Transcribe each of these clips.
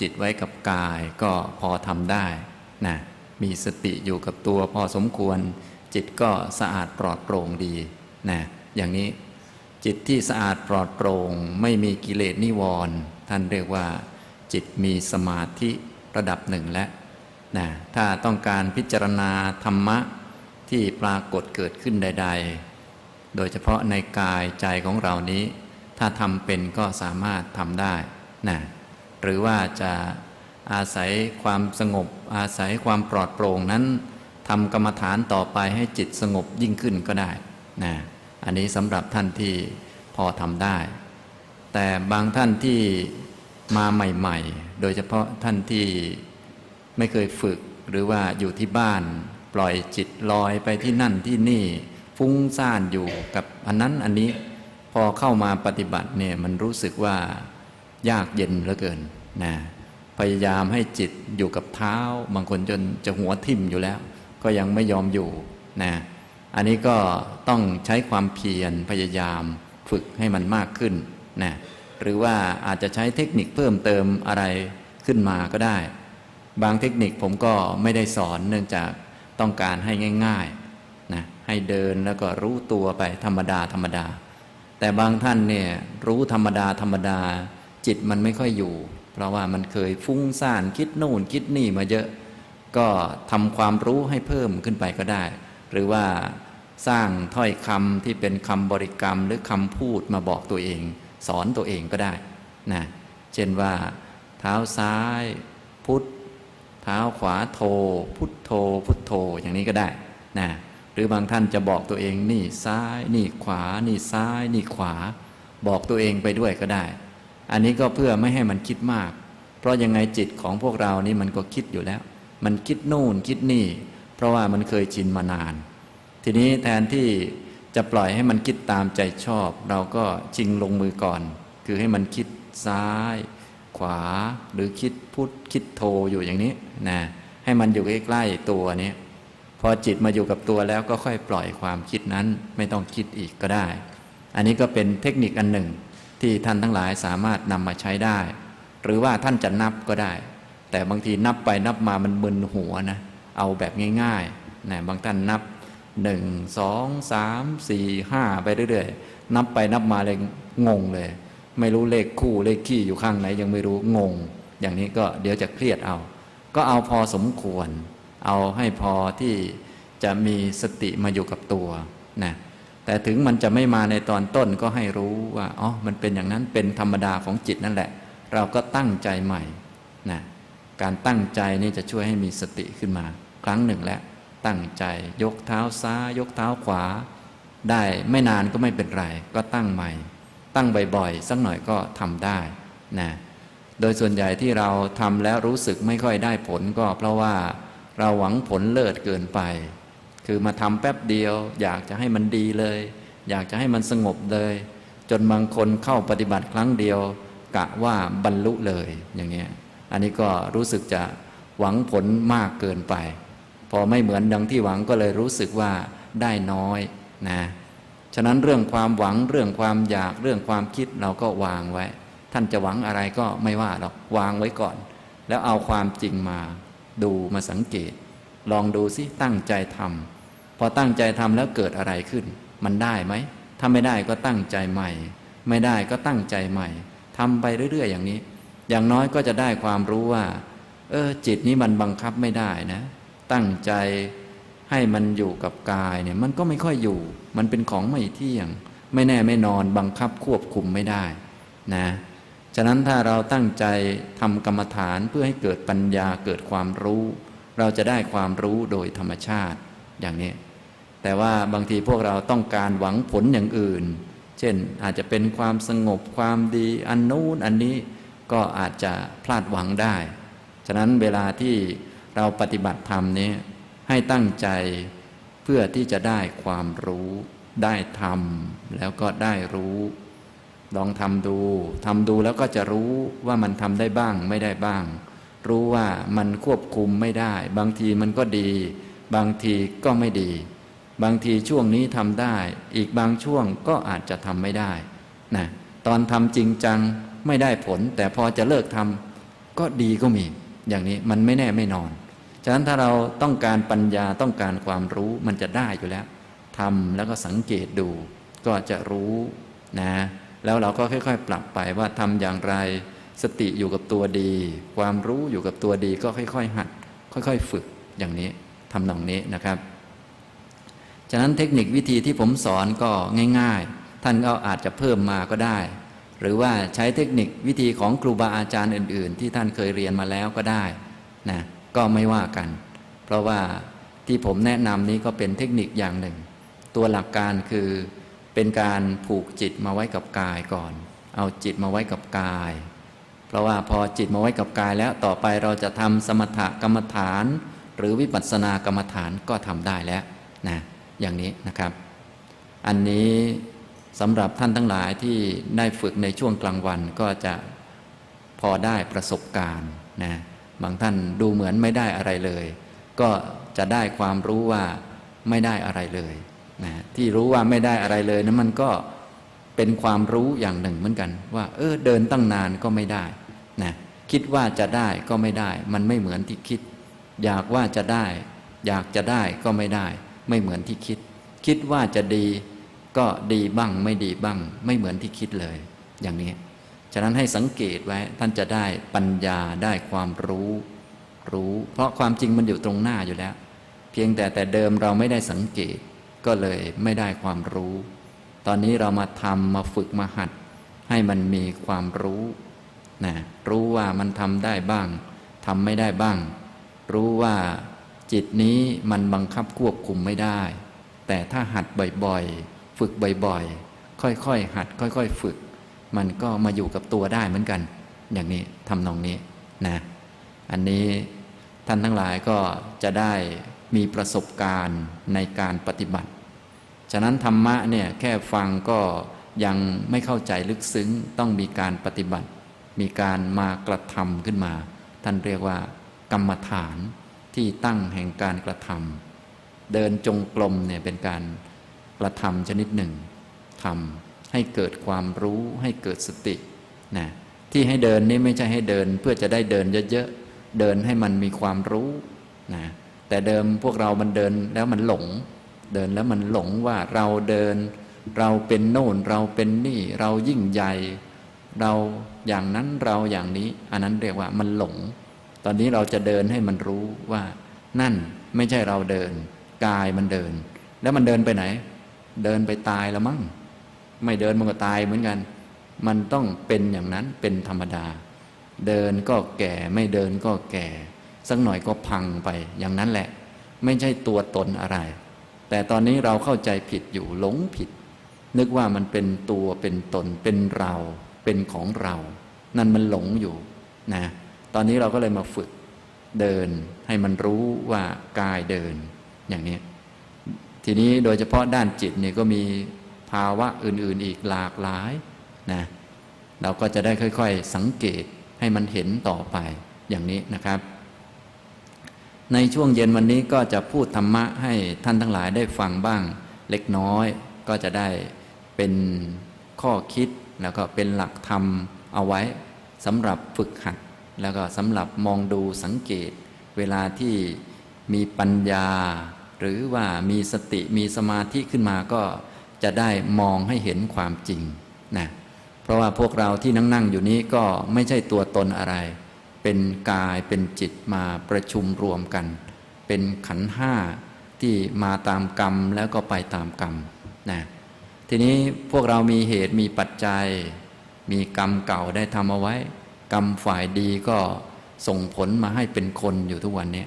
จิตไว้กับกายก็พอทำได้นะมีสติอยู่กับตัวพอสมควรจิตก็สะอาดปลอดโปร่งดีนะอย่างนี้จิตที่สะอาดปลอดโปร่งไม่มีกิเลสนิวรณ์ท่านเรียกว่าจิตมีสมาธิระดับหนึ่งแล้วนะถ้าต้องการพิจารณาธรรมะที่ปรากฏเกิดขึ้นใดๆโดยเฉพาะในกายใจของเรานี้ถ้าทำเป็นก็สามารถทำได้นะหรือว่าจะอาศัยความสงบอาศัยความปลอดโปร่งนั้นทำกรรมฐานต่อไปให้จิตสงบยิ่งขึ้นก็ได้นะอันนี้สำหรับท่านที่พอทำได้แต่บางท่านที่มาใหม่ๆโดยเฉพาะท่านที่ไม่เคยฝึกหรือว่าอยู่ที่บ้านปล่อยจิตลอยไปที่นั่นที่นี่ฟุ้งซ่านอยู่กับอันนั้นอันนี้พอเข้ามาปฏิบัติเนี่ยมันรู้สึกว่ายากเย็นเหลือเกินนะพยายามให้จิตอยู่กับเท้าบางคนจนจะหัวทิ่มอยู่แล้วก็ยังไม่ยอมอยู่นะอันนี้ก็ต้องใช้ความเพียรพยายามฝึกให้มันมากขึ้นนะหรือว่าอาจจะใช้เทคนิคเพิ่มเติมอะไรขึ้นมาก็ได้บางเทคนิคผมก็ไม่ได้สอนเนื่องจากต้องการให้ง่ายๆนะให้เดินแล้วก็รู้ตัวไปธรรมดาธรรมดาแต่บางท่านเนี่ยรู้ธรรมดาธรรมดาจิตมันไม่ค่อยอยู่เพราะว่ามันเคยฟุ้งซ่านคิดโน่นคิดนี่มาเยอะก็ทำความรู้ให้เพิ่มขึ้นไปก็ได้หรือว่าสร้างถ้อยคำที่เป็นคำบริกรรมหรือคำพูดมาบอกตัวเองสอนตัวเองก็ได้นะเช่นว่าเท้าซ้ายพุทธเท้าขวาโทพุทโธพุทโธอย่างนี้ก็ได้นะหรือบางท่านจะบอกตัวเองนี่ซ้ายนี่ขวานี่ซ้ายนี่ขวาบอกตัวเองไปด้วยก็ได้อันนี้ก็เพื่อไม่ให้มันคิดมากเพราะยังไงจิตของพวกเรานี่มันก็คิดอยู่แล้วมันคิดโน่นคิดนี่เพราะว่ามันเคยชินมานานทีนี้แทนที่จะปล่อยให้มันคิดตามใจชอบเราก็ชิงลงมือก่อนคือให้มันคิดซ้ายขวาหรือคิดพุทธคิดโธอยู่อย่างนี้นะให้มันอยู่ใกล้ๆตัวนี้พอจิตมาอยู่กับตัวแล้วก็ค่อยปล่อยความคิดนั้นไม่ต้องคิดอีกก็ได้อันนี้ก็เป็นเทคนิคอันหนึ่งที่ท่านทั้งหลายสามารถนำมาใช้ได้หรือว่าท่านจะนับก็ได้แต่บางทีนับไปนับมามันมึนหัวนะเอาแบบง่ายๆนะบางท่านนับ1 2 3 4 5ไปเรื่อยๆนับไปนับมาเลยงงเลยไม่รู้เลขคู่เลขคี่อยู่ข้างไหนยังไม่รู้งงอย่างนี้ก็เดี๋ยวจะเครียดเอาก็เอาพอสมควรเอาให้พอที่จะมีสติมาอยู่กับตัวนะแต่ถึงมันจะไม่มาในตอนต้นก็ให้รู้ว่าอ๋อมันเป็นอย่างนั้นเป็นธรรมดาของจิตนั่นแหละเราก็ตั้งใจใหม่นะการตั้งใจนี่จะช่วยให้มีสติขึ้นมาครั้งหนึ่งแล้วตั้งใจยกเท้าซ้ายยกเท้าขวาได้ไม่นานก็ไม่เป็นไรก็ตั้งใหม่ตั้งบ่อยๆสักหน่อยก็ทำได้นะโดยส่วนใหญ่ที่เราทำแล้วรู้สึกไม่ค่อยได้ผลก็เพราะว่าเราหวังผลเลิศเกินไปคือมาทำแป๊บเดียวอยากจะให้มันดีเลยอยากจะให้มันสงบเลยจนบางคนเข้าปฏิบัติครั้งเดียวกะว่าบรรลุเลยอย่างเงี้ยอันนี้ก็รู้สึกจะหวังผลมากเกินไปพอไม่เหมือนดังที่หวังก็เลยรู้สึกว่าได้น้อยนะฉะนั้นเรื่องความหวังเรื่องความอยากเรื่องความคิดเราก็วางไว้ท่านจะหวังอะไรก็ไม่ว่าหรอกวางไว้ก่อนแล้วเอาความจริงมาดูมาสังเกตลองดูสิตั้งใจทำพอตั้งใจทำแล้วเกิดอะไรขึ้นมันได้ไหมถ้าไม่ได้ก็ตั้งใจใหม่ไม่ได้ก็ตั้งใจใหม่ทำไปเรื่อยๆอย่างนี้อย่างน้อยก็จะได้ความรู้ว่าจิตนี้มันบังคับไม่ได้นะตั้งใจให้มันอยู่กับกายเนี่ยมันก็ไม่ค่อยอยู่มันเป็นของไม่เที่ยงไม่แน่ไม่นอนบังคับควบคุมไม่ได้นะฉะนั้นถ้าเราตั้งใจทำกรรมฐานเพื่อให้เกิดปัญญาเกิดความรู้เราจะได้ความรู้โดยธรรมชาติอย่างนี้แต่ว่าบางทีพวกเราต้องการหวังผลอย่างอื่นเช่นอาจจะเป็นความสงบความดีอันนู้นอันนี้ก็อาจจะพลาดหวังได้ฉะนั้นเวลาที่เราปฏิบัติธรรมนี้ให้ตั้งใจเพื่อที่จะได้ความรู้ได้ธรรมแล้วก็ได้รู้ลองทำดูแล้วก็จะรู้ว่ามันทำได้บ้างไม่ได้บ้างรู้ว่ามันควบคุมไม่ได้บางทีมันก็ดีบางทีก็ไม่ดีบางทีช่วงนี้ทำได้อีกบางช่วงก็อาจจะทำไม่ได้นะตอนทำจริงจังไม่ได้ผลแต่พอจะเลิกท ก็ดีก็มีอย่างนี้มันไม่แน่ไม่นอนฉะนั้นถ้าเราต้องการปัญญาต้องการความรู้มันจะได้อยู่แล้วทำแล้วก็สังเกตดูก็จะรู้นะแล้วเราก็ค่อยๆปรับไปว่าทำอย่างไรสติอยู่กับตัวดีความรู้อยู่กับตัวดีก็ค่อยๆหัดค่อยๆฝึกอย่างนี้ทำนองนี้นะครับฉะนั้นเทคนิควิธีที่ผมสอนก็ง่ายๆท่านก็อาจจะเพิ่มมาก็ได้หรือว่าใช้เทคนิควิธีของครูบาอาจารย์อื่นๆที่ท่านเคยเรียนมาแล้วก็ได้นะก็ไม่ว่ากันเพราะว่าที่ผมแนะนำนี้ก็เป็นเทคนิคอย่างหนึ่งตัวหลักการคือเป็นการผูกจิตมาไว้กับกายก่อนเอาจิตมาไว้กับกายเพราะว่าพอจิตมาไว้กับกายแล้วต่อไปเราจะทำสมถกรรมฐานหรือวิปัสสนากรรมฐานก็ทำได้แล้วนะอย่างนี้นะครับอันนี้สำหรับท่านทั้งหลายที่ได้ฝึกในช่วงกลางวันก็จะพอได้ประสบการณ์นะบางท่านดูเหมือนไม่ได้อะไรเลยก็จะได้ความรู้ว่าไม่ได้อะไรเลยนะที่รู้ว่าไม่ได้อะไรเลยนั้นมันก็เป็นความรู้อย่างหนึ่งเหมือนกันว่าเดินตั้งนานก็ไม่ได้นะคิดว่าจะได้ก็ไม่ได้มันไม่เหมือนที่คิดอยากว่าจะได้อยากจะได้ก็ไม่ได้ไม่เหมือนที่คิดคิดว่าจะดีก็ดีบ้างไม่ดีบ้างไม่เหมือนที่คิดเลยอย่างนี้ฉะนั้นให้สังเกตไว้ท่านจะได้ปัญญาได้ความรู้เพราะความจริงมันอยู่ตรงหน้าอยู่แล้วเพียงแต่เดิมเราไม่ได้สังเกตก็เลยไม่ได้ความรู้ตอนนี้เรามาทำมาฝึกมาหัดให้มันมีความรู้นะรู้ว่ามันทำได้บ้างทำไม่ได้บ้างรู้ว่าจิตนี้มันบังคับควบคุมไม่ได้แต่ถ้าหัดบ่อยๆฝึกบ่อยๆค่อยๆหัดค่อยๆฝึกมันก็มาอยู่กับตัวได้เหมือนกันอย่างนี้ทำนองนี้นะอันนี้ท่านทั้งหลายก็จะได้มีประสบการณ์ในการปฏิบัติฉะนั้นธรรมะเนี่ยแค่ฟังก็ยังไม่เข้าใจลึกซึ้งต้องมีการปฏิบัติมีการมากระทำขึ้นมาท่านเรียกว่ากรรมฐานที่ตั้งแห่งการกระทำเดินจงกรมเนี่ยเป็นการกระทำชนิดหนึ่งทำให้เกิดความรู้ให้เกิดสตินะที่ให้เดินนี่ไม่ใช่ให้เดินเพื่อจะได้เดินเยอะๆเดินให้มันมีความรู้นะแต่เดิมพวกเรามันเดินแล้วมันหลงเดินแล้วมันหลงว่าเราเดินเราเป็นโน่นเราเป็นนี่เรายิ่งใหญ่เราอย่างนั้นเราอย่างนี้อันนั้นเรียกว่ามันหลงตอนนี้เราจะเดินให้มันรู้ว่านั่นไม่ใช่เราเดินกายมันเดินแล้วมันเดินไปไหนเดินไปตายแล้วมั้งไม่เดินมันก็ตายเหมือนกันมันต้องเป็นอย่างนั้นเป็นธรรมดาเดินก็แก่ไม่เดินก็แก่สักหน่อยก็พังไปอย่างนั้นแหละไม่ใช่ตัวตนอะไรแต่ตอนนี้เราเข้าใจผิดอยู่หลงผิดนึกว่ามันเป็นตัวเป็นตนเป็นเราเป็นของเรานั่นมันหลงอยู่นะตอนนี้เราก็เลยมาฝึกเดินให้มันรู้ว่ากายเดินอย่างนี้ทีนี้โดยเฉพาะด้านจิตเนี่ยก็มีภาวะอื่นๆอีกหลากหลายนะเราก็จะได้ค่อยๆสังเกตให้มันเห็นต่อไปอย่างนี้นะครับในช่วงเย็นวันนี้ก็จะพูดธรรมะให้ท่านทั้งหลายได้ฟังบ้างเล็กน้อยก็จะได้เป็นข้อคิดแล้วก็เป็นหลักธรรมเอาไว้สำหรับฝึกหัดแล้วก็สำหรับมองดูสังเกตเวลาที่มีปัญญาหรือว่ามีสติมีสมาธิขึ้นมาก็จะได้มองให้เห็นความจริงนะเพราะว่าพวกเราที่นั่งอยู่นี้ก็ไม่ใช่ตัวตนอะไรเป็นกายเป็นจิตมาประชุมรวมกันเป็นขันธ์ห้าที่มาตามกรรมแล้วก็ไปตามกรรมนะทีนี้พวกเรามีเหตุมีปัจจัยมีกรรมเก่าได้ทำเอาไว้กรรมฝ่ายดีก็ส่งผลมาให้เป็นคนอยู่ทุกวันนี้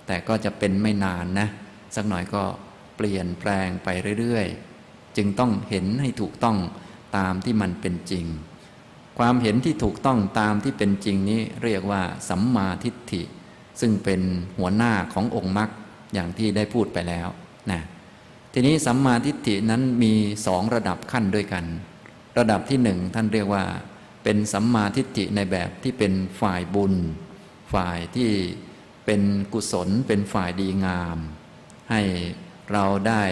แต่ก็จะเป็นไม่นานนะสักหน่อยก็เปลี่ยนแปลงไปเรื่อยๆจึงต้องเห็นให้ถูกต้องตามที่มันเป็นจริงความเห็นที่ถูกต้องตามที่เป็นจริงนี้เรียกว่าสัมมาทิฏฐิซึ่งเป็นหัวหน้าขององค์มรรคอย่างที่ได้พูดไปแล้วนะทีนี้สัมมาทิฏฐินั้นมีสองระดับขั้นด้วยกันระดับที่หนึ่งท่านเรียกว่าเป็นสัมมาทิฏฐิในแบบที่เป็นฝ่ายบุญฝ่ายที่เป็นกุศลเป็นฝ่ายดีงามให้เราได้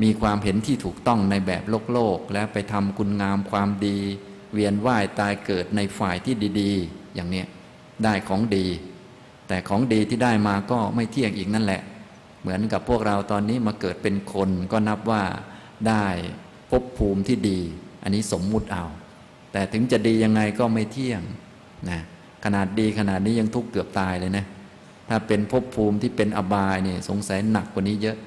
มีความเห็นที่ถูกต้องในแบบโลกและไปทำคุณงามความดีเวียนว่ายตายเกิดในฝ่ายที่ดีๆอย่างนี้ ได้ของดี แต่ของดีที่ได้มาก็ไม่เที่ยงอีกนั่นแหละเหมือนกับพวกเราตอนนี้มาเกิดเป็นคนก็นับว่าได้ภพภูมิที่ดี อันนี้สมมุติเอาแต่ถึงจะดียังไงก็ไม่เที่ยงนะขนาดดีขนาดนี้ยังทุกข์เกือบตายเลยนะถ้าเป็นภพภูมิที่เป็นอบายเนี่ยสงสัยหนักกว่านี้เยอะ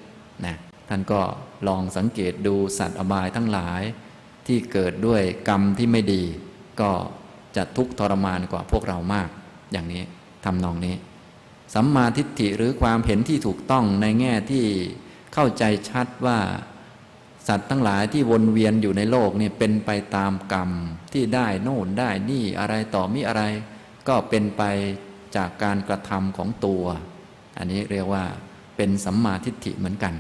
นะท่านก็ลองสังเกตดูสัตว์อบายทั้งหลายที่เกิดด้วยกรรมที่ไม่ดีก็จะทุกข์ทรมานกว่าพวกเรามากอย่างนี้ทำนองนี้สัมมาทิฏฐิหรือความเห็นที่ถูกต้องในแง่ที่เข้าใจชัดว่าสัตว์ทั้งหลายที่วนเวียนอยู่ในโลกเนี่ยเป็นไปตามกรรมที่ได้โน่นได้นี่อะไรต่อมิอะไรก็เป็นไปจากการกระทำของตัวอันนี้เรียกว่าเป็นสัมมาทิฏฐิเหมือนกัน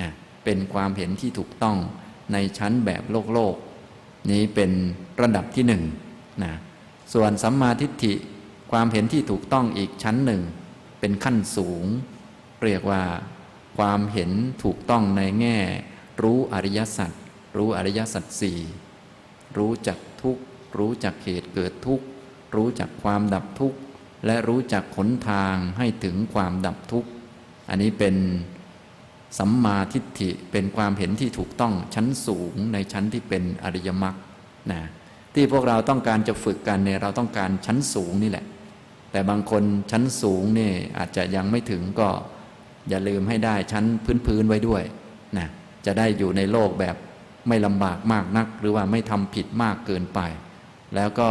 นะเป็นความเห็นที่ถูกต้องในชั้นแบบโลกนี้เป็นระดับที่หนึ่งนะส่วนสัมมาทิฏฐิความเห็นที่ถูกต้องอีกชั้นหนึ่งเป็นขั้นสูงเรียกว่าความเห็นถูกต้องในแง่รู้อริยสัจรู้อริยสัจสี่รู้จักทุกข์รู้จักเหตุเกิดทุกข์รู้จักความดับทุกข์และรู้จักหนทางให้ถึงความดับทุกข์อันนี้เป็นสัมมาทิฏฐิเป็นความเห็นที่ถูกต้องชั้นสูงในชั้นที่เป็นอริยมรรคนะที่พวกเราต้องการจะฝึกกันเนี่ยเราต้องการชั้นสูงนี่แหละแต่บางคนชั้นสูงนี่อาจจะยังไม่ถึงก็อย่าลืมให้ได้ชั้นพื้นไว้ด้วยนะจะได้อยู่ในโลกแบบไม่ลำบากมากนักหรือว่าไม่ทำผิดมากเกินไปแล้วก็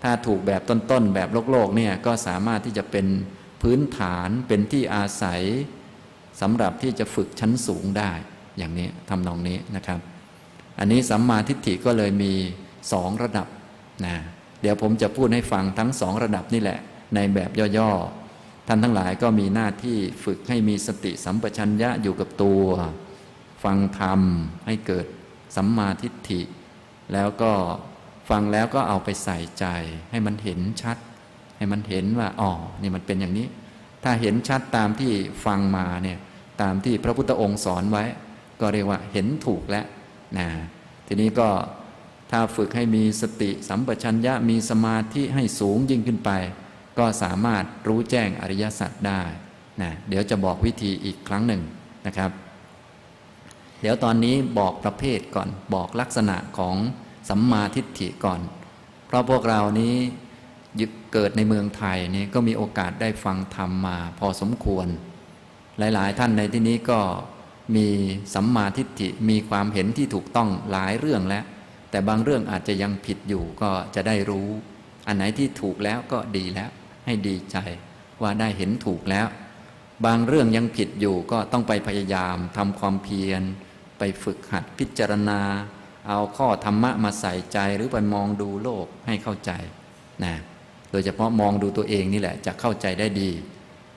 ถ้าถูกแบบต้นๆแบบโลกเนี่ยก็สามารถที่จะเป็นพื้นฐานเป็นที่อาศัยสำหรับที่จะฝึกชั้นสูงได้อย่างนี้ทำนองนี้นะครับอันนี้สัมมาทิฏฐิก็เลยมี2ระดับนะเดี๋ยวผมจะพูดให้ฟังทั้ง2ระดับนี่แหละในแบบย่อๆท่านทั้งหลายก็มีหน้าที่ฝึกให้มีสติสัมปชัญญะอยู่กับตัวฟังธรรมให้เกิดสัมมาทิฏฐิแล้วก็ฟังแล้วก็เอาไปใส่ใจให้มันเห็นชัดให้มันเห็นว่าอ๋อนี่มันเป็นอย่างนี้ถ้าเห็นชัดตามที่ฟังมาเนี่ยตามที่พระพุทธองค์สอนไว้ก็เรียกว่าเห็นถูกแล้วนะทีนี้ก็ถ้าฝึกให้มีสติสัมปชัญญะมีสมาธิให้สูงยิ่งขึ้นไปก็สามารถรู้แจ้งอริยสัจได้นะเดี๋ยวจะบอกวิธีอีกครั้งหนึ่งนะครับเดี๋ยวตอนนี้บอกประเภทก่อนบอกลักษณะของสัมมาทิฏฐิก่อนเพราะพวกเรานี้เกิดในเมืองไทยนี่ก็มีโอกาสได้ฟังธรรมมาพอสมควรหลายๆท่านในที่นี้ก็มีสัมมาทิฏฐิมีความเห็นที่ถูกต้องหลายเรื่องแล้วแต่บางเรื่องอาจจะยังผิดอยู่ก็จะได้รู้อันไหนที่ถูกแล้วก็ดีแล้วให้ดีใจว่าได้เห็นถูกแล้วบางเรื่องยังผิดอยู่ก็ต้องไปพยายามทำความเพียรไปฝึกหัดพิจารณาเอาข้อธรรมะมาใส่ใจหรือไปมองดูโลกให้เข้าใจนะโดยเฉพาะมองดูตัวเองนี่แหละจะเข้าใจได้ดี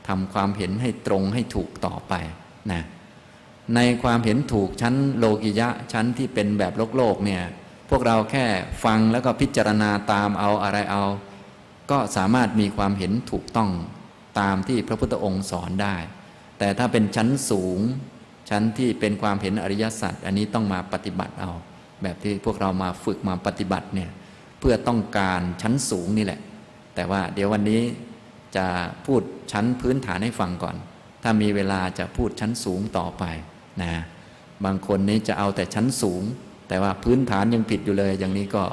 ทำความเห็นให้ตรงให้ถูกต่อไปนะในความเห็นถูกชั้นโลกิยะชั้นที่เป็นแบบโลกเนี่ยพวกเราแค่ฟังแล้วก็พิจารณาตามเอาอะไรเอาก็สามารถมีความเห็นถูกต้องตามที่พระพุทธองค์สอนได้แต่ถ้าเป็นชั้นสูงชั้นที่เป็นความเห็นอริยสัจอันนี้ต้องมาปฏิบัติเอาแบบที่พวกเรามาฝึกมาปฏิบัติเนี่ยเพื่อต้องการชั้นสูงนี่แหละแต่ว่าเดี๋ยววันนี้จะพูดชั้นพื้นฐานให้ฟังก่อนถ้ามีเวลาจะพูดชั้นสูงต่อไปนะบางคนนี้จะเอาแต่ชั้นสูงแต่ว่าพื้นฐานยังผิดอยู่เลยอย่างนี้ก็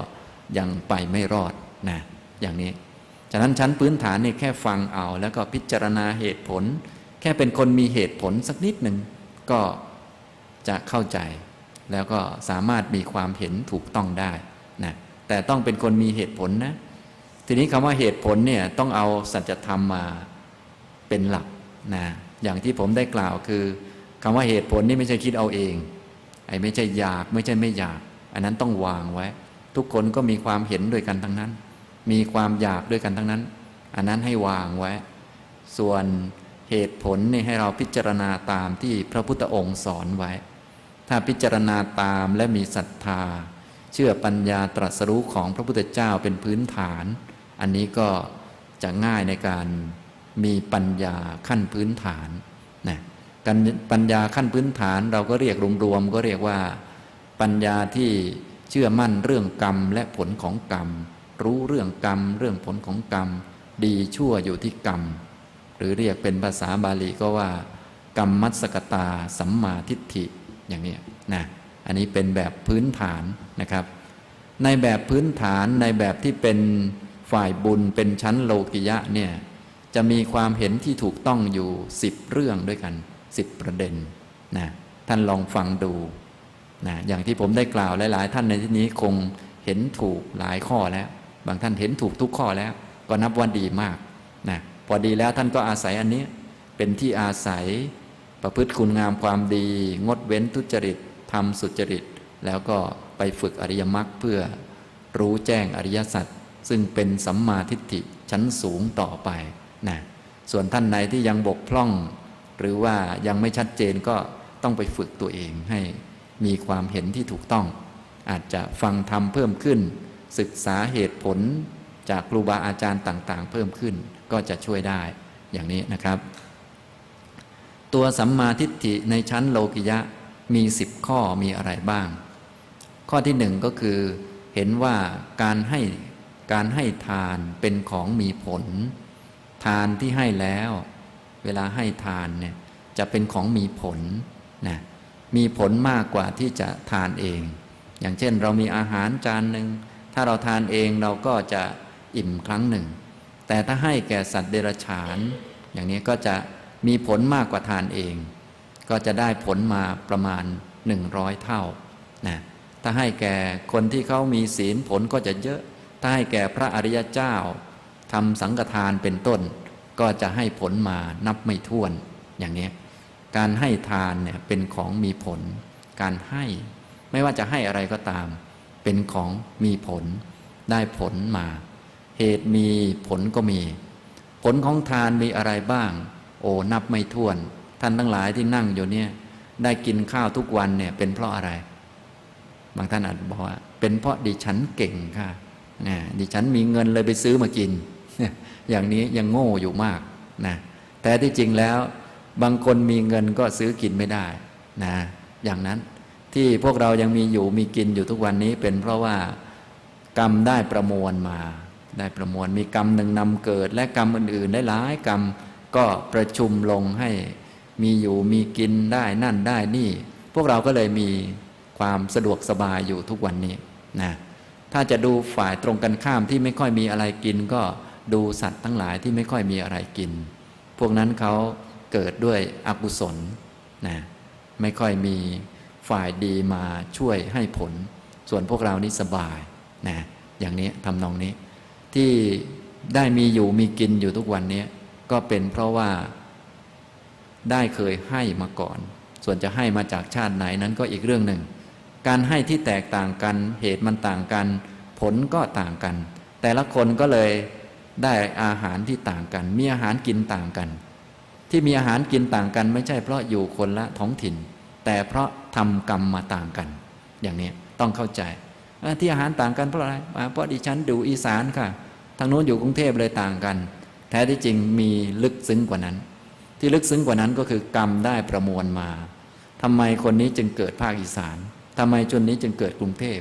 ยังไปไม่รอดนะอย่างนี้ฉะนั้นชั้นพื้นฐานนี่แค่ฟังเอาแล้วก็พิจารณาเหตุผลแค่เป็นคนมีเหตุผลสักนิดหนึ่งก็จะเข้าใจแล้วก็สามารถมีความเห็นถูกต้องได้นะแต่ต้องเป็นคนมีเหตุผลนะทีนี้คำว่าเหตุผลเนี่ยต้องเอาสัจธรรมมาเป็นหลักนะอย่างที่ผมได้กล่าวคือคำว่าเหตุผลนี่ไม่ใช่คิดเอาเองไม่ใช่อยากไม่ใช่ไม่อยากอันนั้นต้องวางไว้ทุกคนก็มีความเห็นด้วยกันทั้งนั้นมีความอยากด้วยกันทั้งนั้นอันนั้นให้วางไว้ส่วนเหตุผลนี่ให้เราพิจารณาตามที่พระพุทธองค์สอนไว้ถ้าพิจารณาตามและมีศรัทธาเชื่อปัญญาตรัสรู้ของพระพุทธเจ้าเป็นพื้นฐานอันนี้ก็จะง่ายในการมีปัญญาขั้นพื้นฐานนะการปัญญาขั้นพื้นฐานเราก็เรียกรวมๆก็เรียกว่าปัญญาที่เชื่อมั่นเรื่องกรรมและผลของกรรมรู้เรื่องกรรมเรื่องผลของกรรม ดีชั่วอยู่ที่กรรมหรือเรียกเป็นภาษาบาลีก็ว่ากรรมมัสสกตาสัมมาทิฏฐิอย่างนี้นะอันนี้เป็นแบบพื้นฐานนะครับในแบบพื้นฐานในแบบที่เป็นฝ่ายบุญเป็นชั้นโลกิยะเนี่ยจะมีความเห็นที่ถูกต้องอยู่10เรื่องด้วยกัน10ประเด็นนะท่านลองฟังดูนะอย่างที่ผมได้กล่าวหลายๆท่านในที่นี้คงเห็นถูกหลายข้อแล้วบางท่านเห็นถูกทุกข้อแล้วก็นับว่าดีมากนะพอดีแล้วท่านก็อาศัยอันนี้เป็นที่อาศัยประพฤติคุณงามความดีงดเว้นทุจริตทำสุจริตแล้วก็ไปฝึกอริยมรรคเพื่อรู้แจ้งอริยสัจซึ่งเป็นสัมมาทิฏฐิชั้นสูงต่อไปนะส่วนท่านไหนที่ยังบกพร่องหรือว่ายังไม่ชัดเจนก็ต้องไปฝึกตัวเองให้มีความเห็นที่ถูกต้องอาจจะฟังธรรมเพิ่มขึ้นศึกษาเหตุผลจากครูบาอาจารย์ต่างๆเพิ่มขึ้นก็จะช่วยได้อย่างนี้นะครับตัวสัมมาทิฏฐิในชั้นโลกิยะมี10ข้อมีอะไรบ้างข้อที่หนึ่งก็คือเห็นว่าการให้ทานเป็นของมีผลทานที่ให้แล้วเวลาให้ทานเนี่ยจะเป็นของมีผลนะมีผลมากกว่าที่จะทานเองอย่างเช่นเรามีอาหารจานหนึ่งถ้าเราทานเองเราก็จะอิ่มครั้งหนึ่งแต่ถ้าให้แก่สัตว์เดรัจฉานอย่างนี้ก็จะมีผลมากกว่าทานเองก็จะได้ผลมาประมาณ100เท่านะถ้าให้แก่คนที่เขามีศีลผลก็จะเยอะถ้าให้แก่พระอริยเจ้าทำสังฆทานเป็นต้นก็จะให้ผลมานับไม่ถ้วนอย่างนี้การให้ทานเนี่ยเป็นของมีผลการให้ไม่ว่าจะให้อะไรก็ตามเป็นของมีผลได้ผลมาเหตุมีผลก็มีผลของทานมีอะไรบ้างโอ้นับไม่ถ้วนท่านทั้งหลายที่นั่งอยู่เนี่ยได้กินข้าวทุกวันเนี่ยเป็นเพราะอะไรบางท่านอาจบอกว่าเป็นเพราะดิฉันเก่งค่ะดิฉันมีเงินเลยไปซื้อมากินอย่างนี้ยังโง่อยู่มากนะแต่ที่จริงแล้วบางคนมีเงินก็ซื้อกินไม่ได้นะอย่างนั้นที่พวกเรายังมีอยู่มีกินอยู่ทุกวันนี้เป็นเพราะว่ากรรมได้ประมวลมาได้ประมวลมีกรรมหนึ่งนำเกิดและกรรมอื่นๆได้หลายกรรมก็ประชุมลงให้มีอยู่มีกินได้นั่นได้นี่พวกเราก็เลยมีความสะดวกสบายอยู่ทุกวันนี้นะถ้าจะดูฝ่ายตรงกันข้ามที่ไม่ค่อยมีอะไรกินก็ดูสัตว์ทั้งหลายที่ไม่ค่อยมีอะไรกินพวกนั้นเขาเกิดด้วยอกุศลนะไม่ค่อยมีฝ่ายดีมาช่วยให้ผลส่วนพวกเรานี่สบายนะอย่างนี้ทำนองนี้ที่ได้มีอยู่มีกินอยู่ทุกวันนี้ก็เป็นเพราะว่าได้เคยให้มาก่อนส่วนจะให้มาจากชาติไหนนั้นก็อีกเรื่องหนึ่งการให้ที่แตกต่างกันเหตุมันต่างกันผลก็ต่างกันแต่ละคนก็เลยได้อาหารที่ต่างกันมีอาหารกินต่างกันที่มีอาหารกินต่างกันไม่ใช่เพราะอยู่คนละท้องถิ่นแต่เพราะทำกรรมมาต่างกันอย่างนี้ต้องเข้าใจที่อาหารต่างกันเพราะอะไรเพราะดิฉันดูอีสานค่ะทางโน้นอยู่กรุงเทพเลยต่างกันแท้ที่จริงมีลึกซึ้งกว่านั้นที่ลึกซึ้งกว่านั้นก็คือกรรมได้ประมวลมาทำไมคนนี้จึงเกิดภาคอีสานทำไมชนนี้จึงเกิดกรุงเทพ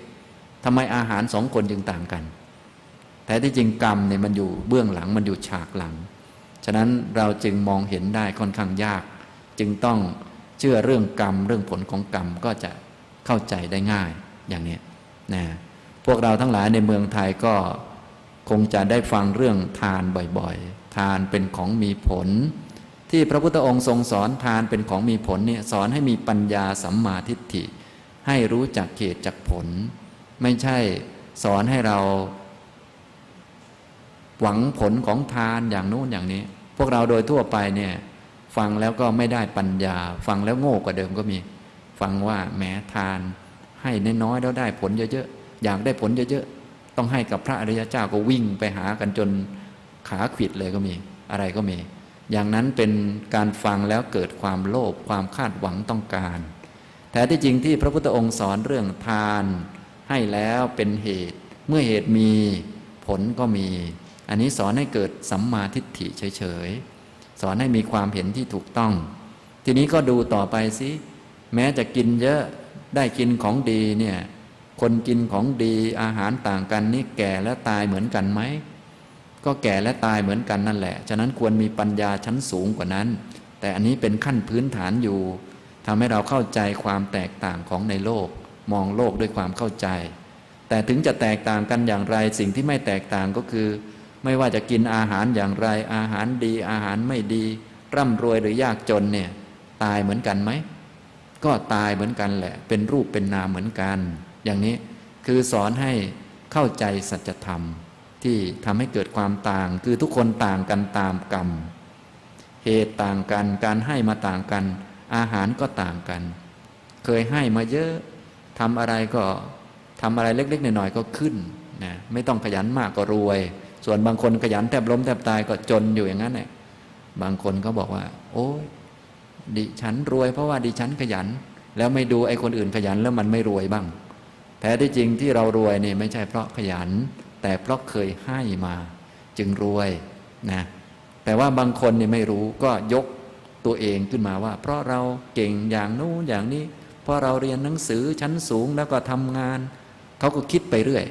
ทำไมอาหาร2คนจึงต่างกันแท้ที่จริงกรรมเนี่ยมันอยู่เบื้องหลังมันอยู่ฉากหลังฉะนั้นเราจึงมองเห็นได้ค่อนข้างยากจึงต้องเชื่อเรื่องกรรมเรื่องผลของกรรมก็จะเข้าใจได้ง่ายอย่างนี้นะพวกเราทั้งหลายในเมืองไทยก็คงจะได้ฟังเรื่องทานบ่อยๆทานเป็นของมีผลที่พระพุทธองค์ทรงสอนทานเป็นของมีผลเนี่ยสอนให้มีปัญญาสัมมาทิฏฐิให้รู้จักเหตุจักผลไม่ใช่สอนให้เราหวังผลของทานอย่างโน้นอย่างนี้พวกเราโดยทั่วไปเนี่ยฟังแล้วก็ไม่ได้ปัญญาฟังแล้วโง่กว่าเดิมก็มีฟังว่าแม้ทานให้น้อยๆแล้วได้ผลเยอะๆอยากได้ผลเยอะๆต้องให้กับพระอริยเจ้าก็วิ่งไปหากันจนขาขวิดเลยก็มีอะไรก็มีอย่างนั้นเป็นการฟังแล้วเกิดความโลภความคาดหวังต้องการแต่ที่จริงที่พระพุทธองค์สอนเรื่องทานให้แล้วเป็นเหตุเมื่อเหตุมีผลก็มีอันนี้สอนให้เกิดสัมมาทิฏฐิเฉยๆสอนให้มีความเห็นที่ถูกต้องทีนี้ก็ดูต่อไปสิแม้จะกินเยอะได้กินของดีเนี่ยคนกินของดีอาหารต่างกันนี่แก่และตายเหมือนกันไหม ก็แก่และตายเหมือนกันนั่นแหละฉะนั้นควรมีปัญญาชั้นสูงกว่านั้นแต่อันนี้เป็นขั้นพื้นฐานอยู่ทำให้เราเข้าใจความแตกต่างของในโลกมองโลกด้วยความเข้าใจแต่ถึงจะแตกต่างกันอย่างไรสิ่งที่ไม่แตกต่างก็คือไม่ว่าจะกินอาหารอย่างไรอาหารดีอาหารไม่ดีร่ำรวยหรือยากจนเนี่ยตายเหมือนกันไหมก็ตายเหมือนกันแหละเป็นรูปเป็นนามเหมือนกันอย่างนี้คือสอนให้เข้าใจสัจธรรมที่ทำให้เกิดความต่างคือทุกคนต่างกันตามกรรมเหตุต่างกันการให้มาต่างกันอาหารก็ต่างกันเคยให้มาเยอะทำอะไรก็ทำอะไรเล็กๆหน่อยๆก็ขึ้นนะไม่ต้องขยันมากก็รวยส่วนบางคนขยันแทบล้มแทบตายก็จนอยู่อย่างนั้นแหละบางคนก็บอกว่าโอ้ยดิฉันรวยเพราะว่าดิฉันขยันแล้วไม่ดูไอ้คนอื่นขยันแล้วมันไม่รวยบ้างแท้ที่จริงที่เรารวยนี่ไม่ใช่เพราะขยันแต่เพราะเคยให้มาจึงรวยนะแต่ว่าบางคนนี่ไม่รู้ก็ยกตัวเองขึ้นมาว่าเพราะเราเก่งอย่างนู้นอย่างนี้เพราะเราเรียนหนังสือชั้นสูงแล้วก็ทำงานเขาก็คิดไปเรื่อย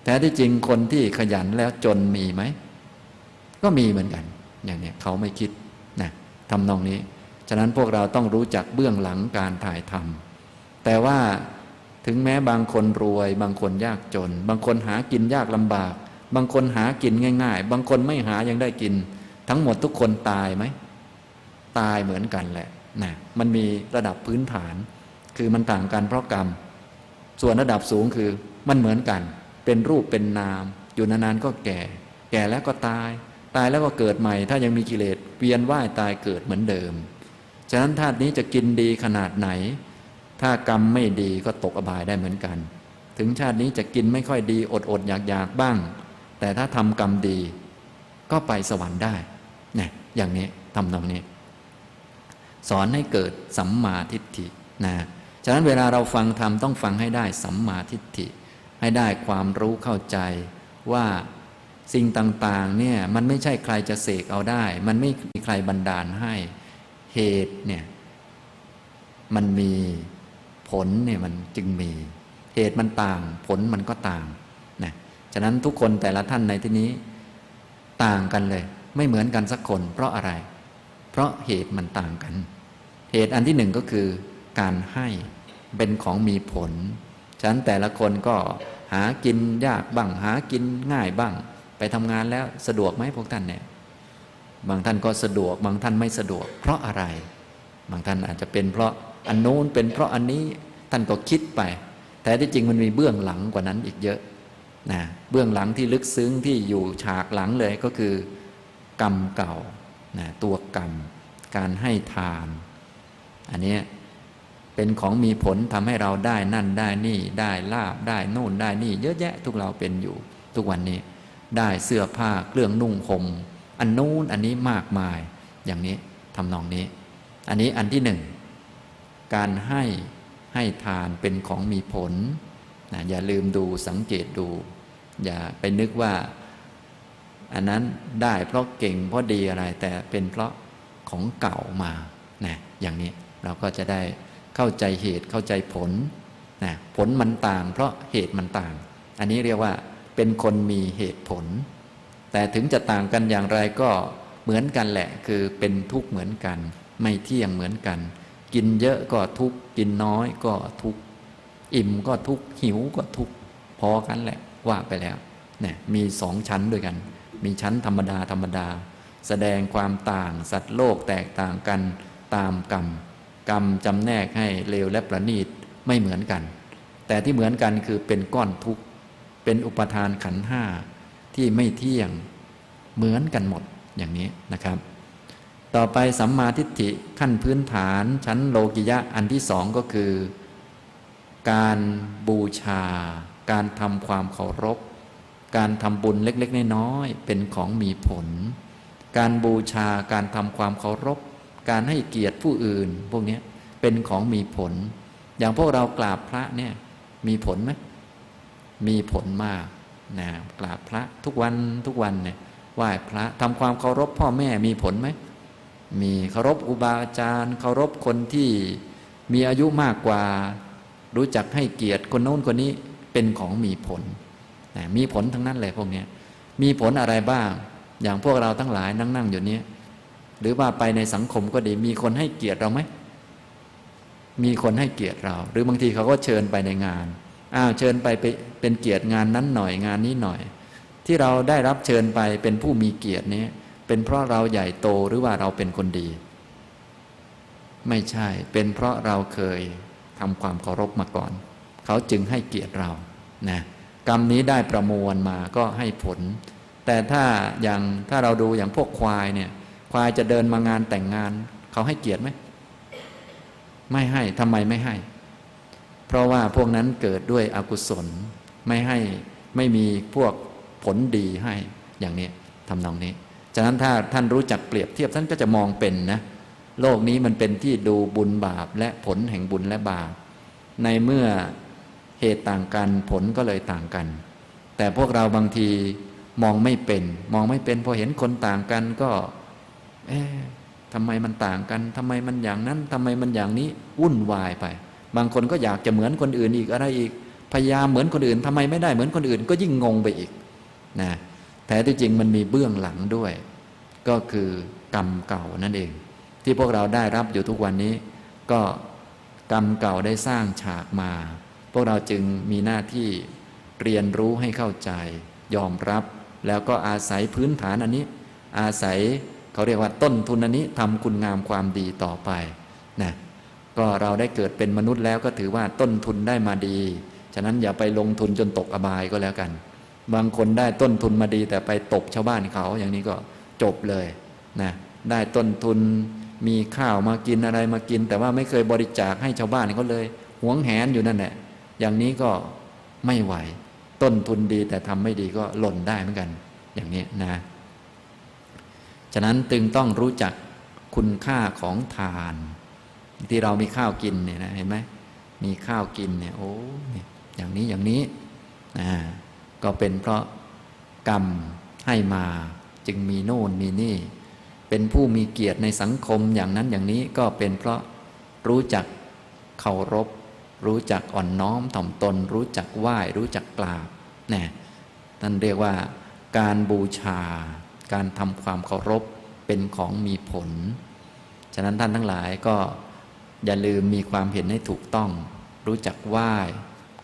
แต่ที่จริงคนที่ขยันแล้วจนมีไหมก็มีเหมือนกันอย่างนี้เขาไม่คิดนะทำนองนี้ฉะนั้นพวกเราต้องรู้จักเบื้องหลังการถ่ายทำแต่ว่าถึงแม้บางคนรวยบางคนยากจนบางคนหากินยากลำบากบางคนหากินง่ายๆบางคนไม่หายังได้กินทั้งหมดทุกคนตายไหมตายเหมือนกันแหละนะมันมีระดับพื้นฐานคือมันต่างกันเพราะกรรมส่วนระดับสูงคือมันเหมือนกันเป็นรูปเป็นนามอยู่นานๆก็แก่แก่แล้วก็ตายตายแล้วก็เกิดใหม่ถ้ายังมีกิเลสเวียนว่ายตายเกิดเหมือนเดิมฉะนั้นธาตุนี้จะกินดีขนาดไหนถ้ากรรมไม่ดีก็ตกอบายได้เหมือนกันถึงชาตินี้จะกินไม่ค่อยดีอดอยากบ้างแต่ถ้าทำกรรมดีก็ไปสวรรค์ได้เนี่ยอย่างนี้ทำตรงนี้สอนให้เกิดสัมมาทิฏฐินะฉะนั้นเวลาเราฟังธรรมต้องฟังให้ได้สัมมาทิฏฐิให้ได้ความรู้เข้าใจว่าสิ่งต่างๆเนี่ยมันไม่ใช่ใครจะเสกเอาได้มันไม่มีใครบันดาลให้เหตุเนี่ยมันมีผลเนี่ยมันจึงมีเหตุมันต่างผลมันก็ต่างนะฉะนั้นทุกคนแต่ละท่านในที่นี้ต่างกันเลยไม่เหมือนกันสักคนเพราะอะไรเพราะเหตุมันต่างกันเหตุอันที่หนึ่งก็คือการให้เป็นของมีผลฉะนั้นแต่ละคนก็หากินยากบ้างหากินง่ายบ้างไปทำงานแล้วสะดวกไหมพวกท่านเนี่ยบางท่านก็สะดวกบางท่านไม่สะดวกเพราะอะไรบางท่านอาจจะเป็นเพราะอันโน้นเป็นเพราะอันนี้ท่านก็คิดไปแต่ที่จริงมันมีเบื้องหลังกว่านั้นอีกเยอะนะเบื้องหลังที่ลึกซึ้งที่อยู่ฉากหลังเลยก็คือกรรมเก่านะตัวกรรมการให้ทานอันนี้เป็นของมีผลทำให้เราได้นั่นได้นี่ได้ลาภได้โน่นได้นี่เยอะแยะทุกเราเป็นอยู่ทุกวันนี้ได้เสื้อผ้าเครื่องนุ่งห่มอันนู้นอันนี้มากมายอย่างนี้ทำนองนี้อันนี้อันที่หนึ่งการให้ทานเป็นของมีผลนะอย่าลืมดูสังเกตดูอย่าไปนึกว่าอันนั้นได้เพราะเก่งเพราะดีอะไรแต่เป็นเพราะของเก่ามานะอย่างนี้เราก็จะได้เข้าใจเหตุเข้าใจผลนะผลมันต่างเพราะเหตุมันต่างอันนี้เรียกว่าเป็นคนมีเหตุผลแต่ถึงจะต่างกันอย่างไรก็เหมือนกันแหละคือเป็นทุกข์เหมือนกันไม่เที่ยงเหมือนกันกินเยอะก็ทุกข์กินน้อยก็ทุกข์อิ่มก็ทุกข์หิวก็ทุกข์พอกันแหละว่าไปแล้วเนี่ยมีสองชั้นด้วยกันมีชั้นธรรมดาแสดงความต่างสัตว์โลกแตกต่างกันตามกรรมจำแนกให้เลวและประณีตไม่เหมือนกันแต่ที่เหมือนกันคือเป็นก้อนทุกข์เป็นอุปทานขันธ์ห้าที่ไม่เที่ยงเหมือนกันหมดอย่างนี้นะครับต่อไปสัมมาทิฏฐิขั้นพื้นฐานชั้นโลกิยะอันที่สองก็คือการบูชาการทำความเคารพการทำบุญเล็กๆน้อยๆเป็นของมีผลการบูชาการทำความเคารพการให้เกียรติผู้อื่นพวกนี้เป็นของมีผลอย่างพวกเรากราบพระเนี่ยมีผลไหมมีผลมากนะกราบพระทุกวันเนี่ยไหว้พระทำความเคารพพ่อแม่มีผลไหมมีเคารพครูบาอาจารย์เคารพคนที่มีอายุมากกว่ารู้จักให้เกียรติคนโน้นคนนี้เป็นของมีผลนะมีผลทั้งนั้นเลยพวกนี้ มีผลอะไรบ้าง อย่างพวกเราทั้งหลายนั่งอยู่นี้หรือว่าไปในสังคมก็ดีมีคนให้เกียรติเราไหมมีคนให้เกียรติเรา หรือบางทีเขาก็เชิญไปในงานเชิญไปเป็นเกียรติงานนั้นหน่อยงานนี้หน่อยที่เราได้รับเชิญไปเป็นผู้มีเกียรตินี้เป็นเพราะเราใหญ่โตหรือว่าเราเป็นคนดีไม่ใช่เป็นเพราะเราเคยทำความเคารพมาก่อนเขาจึงให้เกียรติเรานะกรรมนี้ได้ประมวลมาก็ให้ผลแต่ถ้าเราดูอย่างพวกควายเนี่ยควายจะเดินมางานแต่งงานเขาให้เกียรติไหมไม่ให้ทำไมไม่ให้เพราะว่าพวกนั้นเกิดด้วยอกุศลไม่มีพวกผลดีให้อย่างนี้ทำนองนี้ฉะนั้นถ้าท่านรู้จักเปรียบเทียบท่านก็จะมองเป็นนะโลกนี้มันเป็นที่ดูบุญบาปและผลแห่งบุญและบาปในเมื่อเหตุต่างกันผลก็เลยต่างกันแต่พวกเราบางทีมองไม่เป็นพอเห็นคนต่างกันก็ทำไมมันต่างกันทำไมมันอย่างนั้นทำไมมันอย่างนี้วุ่นวายไปบางคนก็อยากจะเหมือนคนอื่นอีกอะไรอีกพยายามเหมือนคนอื่นทำไมไม่ได้เหมือนคนอื่นก็ยิ่งงงไปอีกนะแต่ที่จริงมันมีเบื้องหลังด้วยก็คือกรรมเก่านั่นเองที่พวกเราได้รับอยู่ทุกวันนี้ก็กรรมเก่าได้สร้างฉากมาพวกเราจึงมีหน้าที่เรียนรู้ให้เข้าใจยอมรับแล้วก็อาศัยพื้นฐานอันนี้อาศัยเขาเรียกว่าต้นทุนอันนี้ทำคุณงามความดีต่อไปนะก็เราได้เกิดเป็นมนุษย์แล้วก็ถือว่าต้นทุนได้มาดีฉะนั้นอย่าไปลงทุนจนตกอบายก็แล้วกันบางคนได้ต้นทุนมาดีแต่ไปตกชาวบ้านเขาอย่างนี้ก็จบเลยนะได้ต้นทุนมีข้าวมากินอะไรมากินแต่ว่าไม่เคยบริจาคให้ชาวบ้านเขาเลยหวงแหนอยู่นั่นแหละอย่างนี้ก็ไม่ไหวต้นทุนดีแต่ทำไม่ดีก็หล่นได้เหมือนกันอย่างนี้นะฉะนั้นจึงต้องรู้จักคุณค่าของทานที่เรามีข้าวกินเนี่ยนะเห็นไหมมีข้าวกินเนี่ยโอ้อย่างนี้ก็เป็นเพราะกรรมให้มาจึงมีโน่นมีนี่เป็นผู้มีเกียรติในสังคมอย่างนั้นอย่างนี้ก็เป็นเพราะรู้จักเคารพรู้จักอ่อนน้อมถ่อมตนรู้จักไหว้รู้จักกราบเนี่ยท่านเรียกว่าการบูชาการทำความเคารพเป็นของมีผลฉะนั้นท่านทั้งหลายก็อย่าลืมมีความเห็นให้ถูกต้องรู้จักไหว้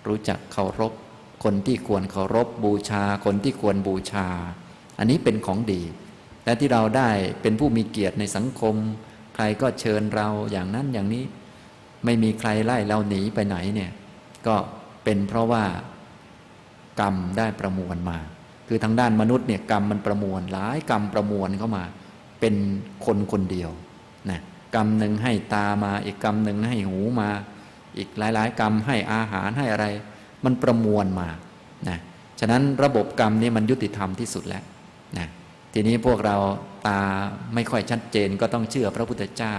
รู้จักเคารพคนที่ควรเคารพบูชาคนที่ควรบูชาอันนี้เป็นของดีและที่เราได้เป็นผู้มีเกียรติในสังคมใครก็เชิญเราอย่างนั้นอย่างนี้ไม่มีใครไล่เราหนีไปไหนเนี่ยก็เป็นเพราะว่ากรรมได้ประมวลมาคือทางด้านมนุษย์เนี่ยกรรมมันประมวลหลายกรรมประมวลเข้ามาเป็นคนคนเดียวนะกรรมหนึ่งให้ตามาอีกกรรมหนึ่งให้หูมาอีกหลายๆกรรมให้อาหารให้อะไรมันประมวลมานะฉะนั้นระบบกรรมนี้มันยุติธรรมที่สุดแล้วนะทีนี้พวกเราตาไม่ค่อยชัดเจนก็ต้องเชื่อพระพุทธเจ้า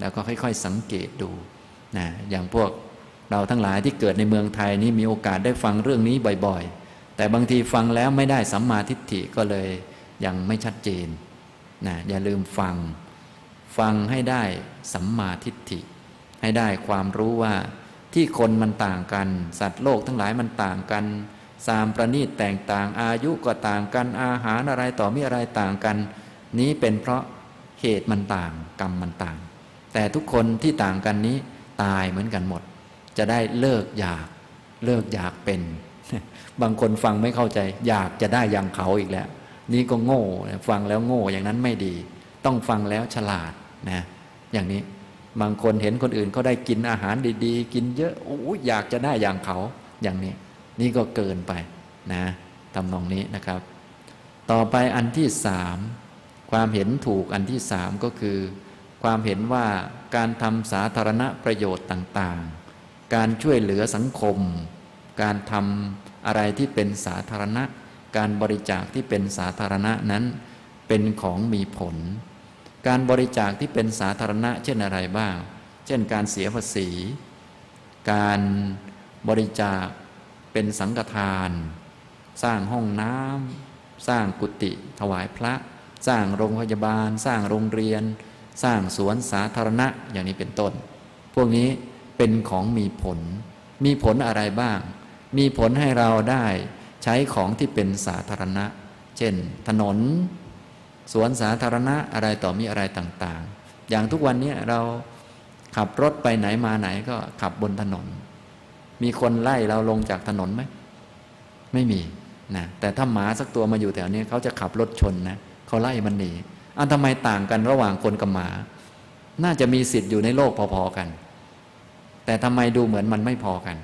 แล้วก็ค่อยๆสังเกตดูนะอย่างพวกเราทั้งหลายที่เกิดในเมืองไทยนี้มีโอกาสได้ฟังเรื่องนี้บ่อยๆแต่บางทีฟังแล้วไม่ได้สัมมาทิฏฐิก็เลยยังไม่ชัดเจนนะอย่าลืมฟังให้ได้สัมมาทิฏฐิให้ได้ความรู้ว่าที่คนมันต่างกันสัตว์โลกทั้งหลายมันต่างกันสามประณีตแตกต่างอายุก็ต่างกันอาหารอะไรต่อมีอะไรต่างกันนี้เป็นเพราะเหตุมันต่างกรรมมันต่างแต่ทุกคนที่ต่างกันนี้ตายเหมือนกันหมดจะได้เลิกอยากเป็นบางคนฟังไม่เข้าใจอยากจะได้อย่างเขาอีกแล้วนี่ก็โง่ฟังแล้วโง่อย่างนั้นไม่ดีต้องฟังแล้วฉลาดนะอย่างนี้บางคนเห็นคนอื่นเขาได้กินอาหารดีๆกินเยอะโอ้ยอยากจะได้อย่างเขาอย่างนี้นี่ก็เกินไปนะทำนองนี้นะครับต่อไปอันที่สามความเห็นถูกอันที่สามก็คือความเห็นว่าการทำสาธารณประโยชน์ต่างๆการช่วยเหลือสังคมการทำอะไรที่เป็นสาธารณะการบริจาคที่เป็นสาธารณะนั้นเป็นของมีผลการบริจาคที่เป็นสาธารณะเช่นอะไรบ้างเช่นการเสียภาษีการบริจาคเป็นสังฆทานสร้างห้องน้ำสร้างกุฏิถวายพระสร้างโรงพยาบาลสร้างโรงเรียนสร้างสวนสาธารณะอย่างนี้เป็นต้นพวกนี้เป็นของมีผลอะไรบ้างมีผลให้เราได้ใช้ของที่เป็นสาธารณะ เช่นถนนสวนสาธารณะอะไรต่อมีอะไรต่างๆอย่างทุกวันนี้เราขับรถไปไหนมาไหนก็ขับบนถนนมีคนไล่เราลงจากถนนไหมไม่มีนะแต่ถ้าหมาสักตัวมาอยู่แถวนี้เขาจะขับรถชนนะเขาไล่มันหนีทำไมต่างกันระหว่างคนกับหมาน่าจะมีสิทธิ์อยู่ในโลกพอๆกันแต่ทำไมดูเหมือนมันไม่พอกัน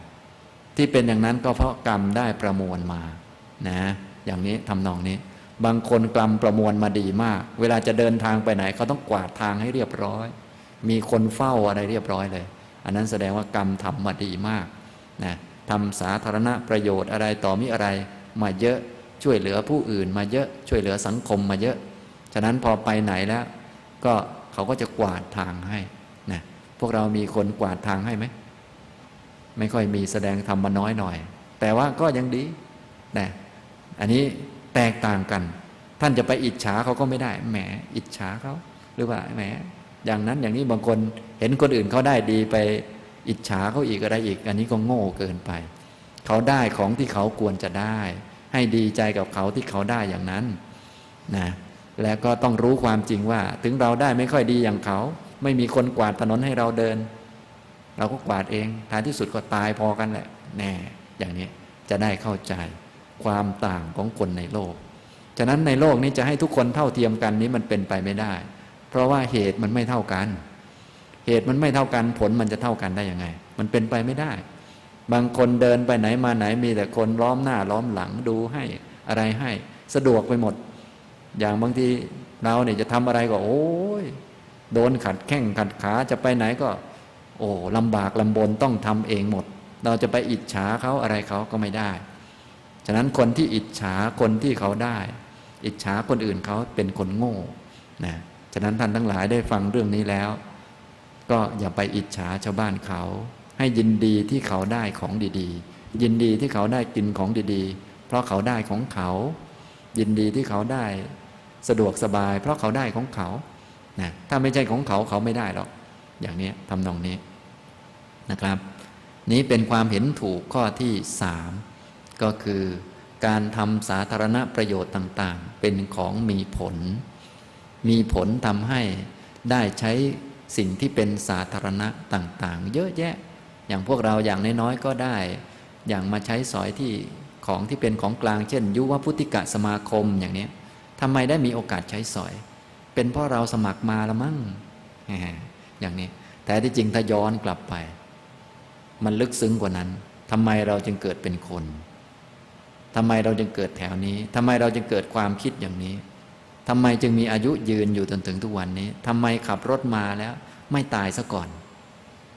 ที่เป็นอย่างนั้นก็เพราะกรรมได้ประมวลมานะอย่างนี้ทำนองนี้บางคนกรรมประมวลมาดีมากเวลาจะเดินทางไปไหนเขาต้องกวาดทางให้เรียบร้อยมีคนเฝ้าอะไรเรียบร้อยเลยอันนั้นแสดงว่ากรรมทำมาดีมากนะทำสาธารณประโยชน์อะไรต่อมีอะไรมาเยอะช่วยเหลือผู้อื่นมาเยอะช่วยเหลือสังคมมาเยอะฉะนั้นพอไปไหนแล้วก็เขาก็จะกวาดทางให้นะพวกเรามีคนกวาดทางให้ไหมไม่ค่อยมีแสดงทำมาน้อยหน่อยแต่ว่าก็ยังดีนะอันนี้แตกต่างกันท่านจะไปอิจฉาเขาก็ไม่ได้แหมอิจฉาเขาหรือว่าแหมอย่างนั้นอย่างนี้บางคนเห็นคนอื่นเขาได้ดีไปอิจฉาเขาอีกอะไรอีกอันนี้ก็โง่เกินไปเขาได้ของที่เขาควรจะได้ให้ดีใจกับเขาที่เขาได้อย่างนั้นนะแล้วก็ต้องรู้ความจริงว่าถึงเราได้ไม่ค่อยดีอย่างเขาไม่มีคนกวาดถนนให้เราเดินเราก็กวาดเองท้ายที่สุดก็ตายพอกันแหละแน่อย่างนี้จะได้เข้าใจความต่างของคนในโลกฉะนั้นในโลกนี้จะให้ทุกคนเท่าเทียมกันนี้มันเป็นไปไม่ได้เพราะว่าเหตุมันไม่เท่ากันเหตุมันไม่เท่ากันผลมันจะเท่ากันได้ยังไงมันเป็นไปไม่ได้บางคนเดินไปไหนมาไหนมีแต่คนล้อมหน้าล้อมหลังดูให้อะไรให้สะดวกไปหมดอย่างบางทีเราเนี่ยจะทำอะไรก็โอ้ยโดนขัดแข้งขัดขาจะไปไหนก็โอ้ลำบากลำบนต้องทำเองหมดเราจะไปอิจฉาเขาอะไรเขาก็ไม่ได้ฉะนั้นคนที่อิจฉาคนที่เขาได้อิจฉาคนอื่นเขาเป็นคนโง่นะฉะนั้นท่านทั้งหลายได้ฟังเรื่องนี้แล้วก็อย่าไปอิจฉาชาวบ้านเขาให้ยินดีที่เขาได้ของดีๆยินดีที่เขาได้กินของดีๆเพราะเขาได้ของเขายินดีที่เขาได้สะดวกสบายเพราะเขาได้ของเขานะถ้าไม่ใช่ของเขาเขาไม่ได้หรอกอย่างนี้ทำนองนี้นะครับนี้เป็นความเห็นถูกข้อที่3ก็คือการทำสาธารณประโยชน์ต่างๆเป็นของมีผลทำให้ได้ใช้สิ่งที่เป็นสาธารณะต่างๆเยอะแยะอย่างพวกเราอย่างน้อยๆก็ได้อย่างมาใช้สอยที่ของที่เป็นของกลางเช่นยุวพุทธิกสมาคมอย่างนี้ทำไมได้มีโอกาสใช้สอยเป็นเพราะเราสมัครมาละมั้งอย่างนี้แต่ที่จริงถ้าย้อนกลับไปมันลึกซึ้งกว่านั้นทำไมเราจึงเกิดเป็นคนทำไมเราจึงเกิดแถวนี้ทำไมเราจึงเกิดความคิดอย่างนี้ทำไมจึงมีอายุยืนอยู่จนถึงทุกวันนี้ทำไมขับรถมาแล้วไม่ตายซะก่อน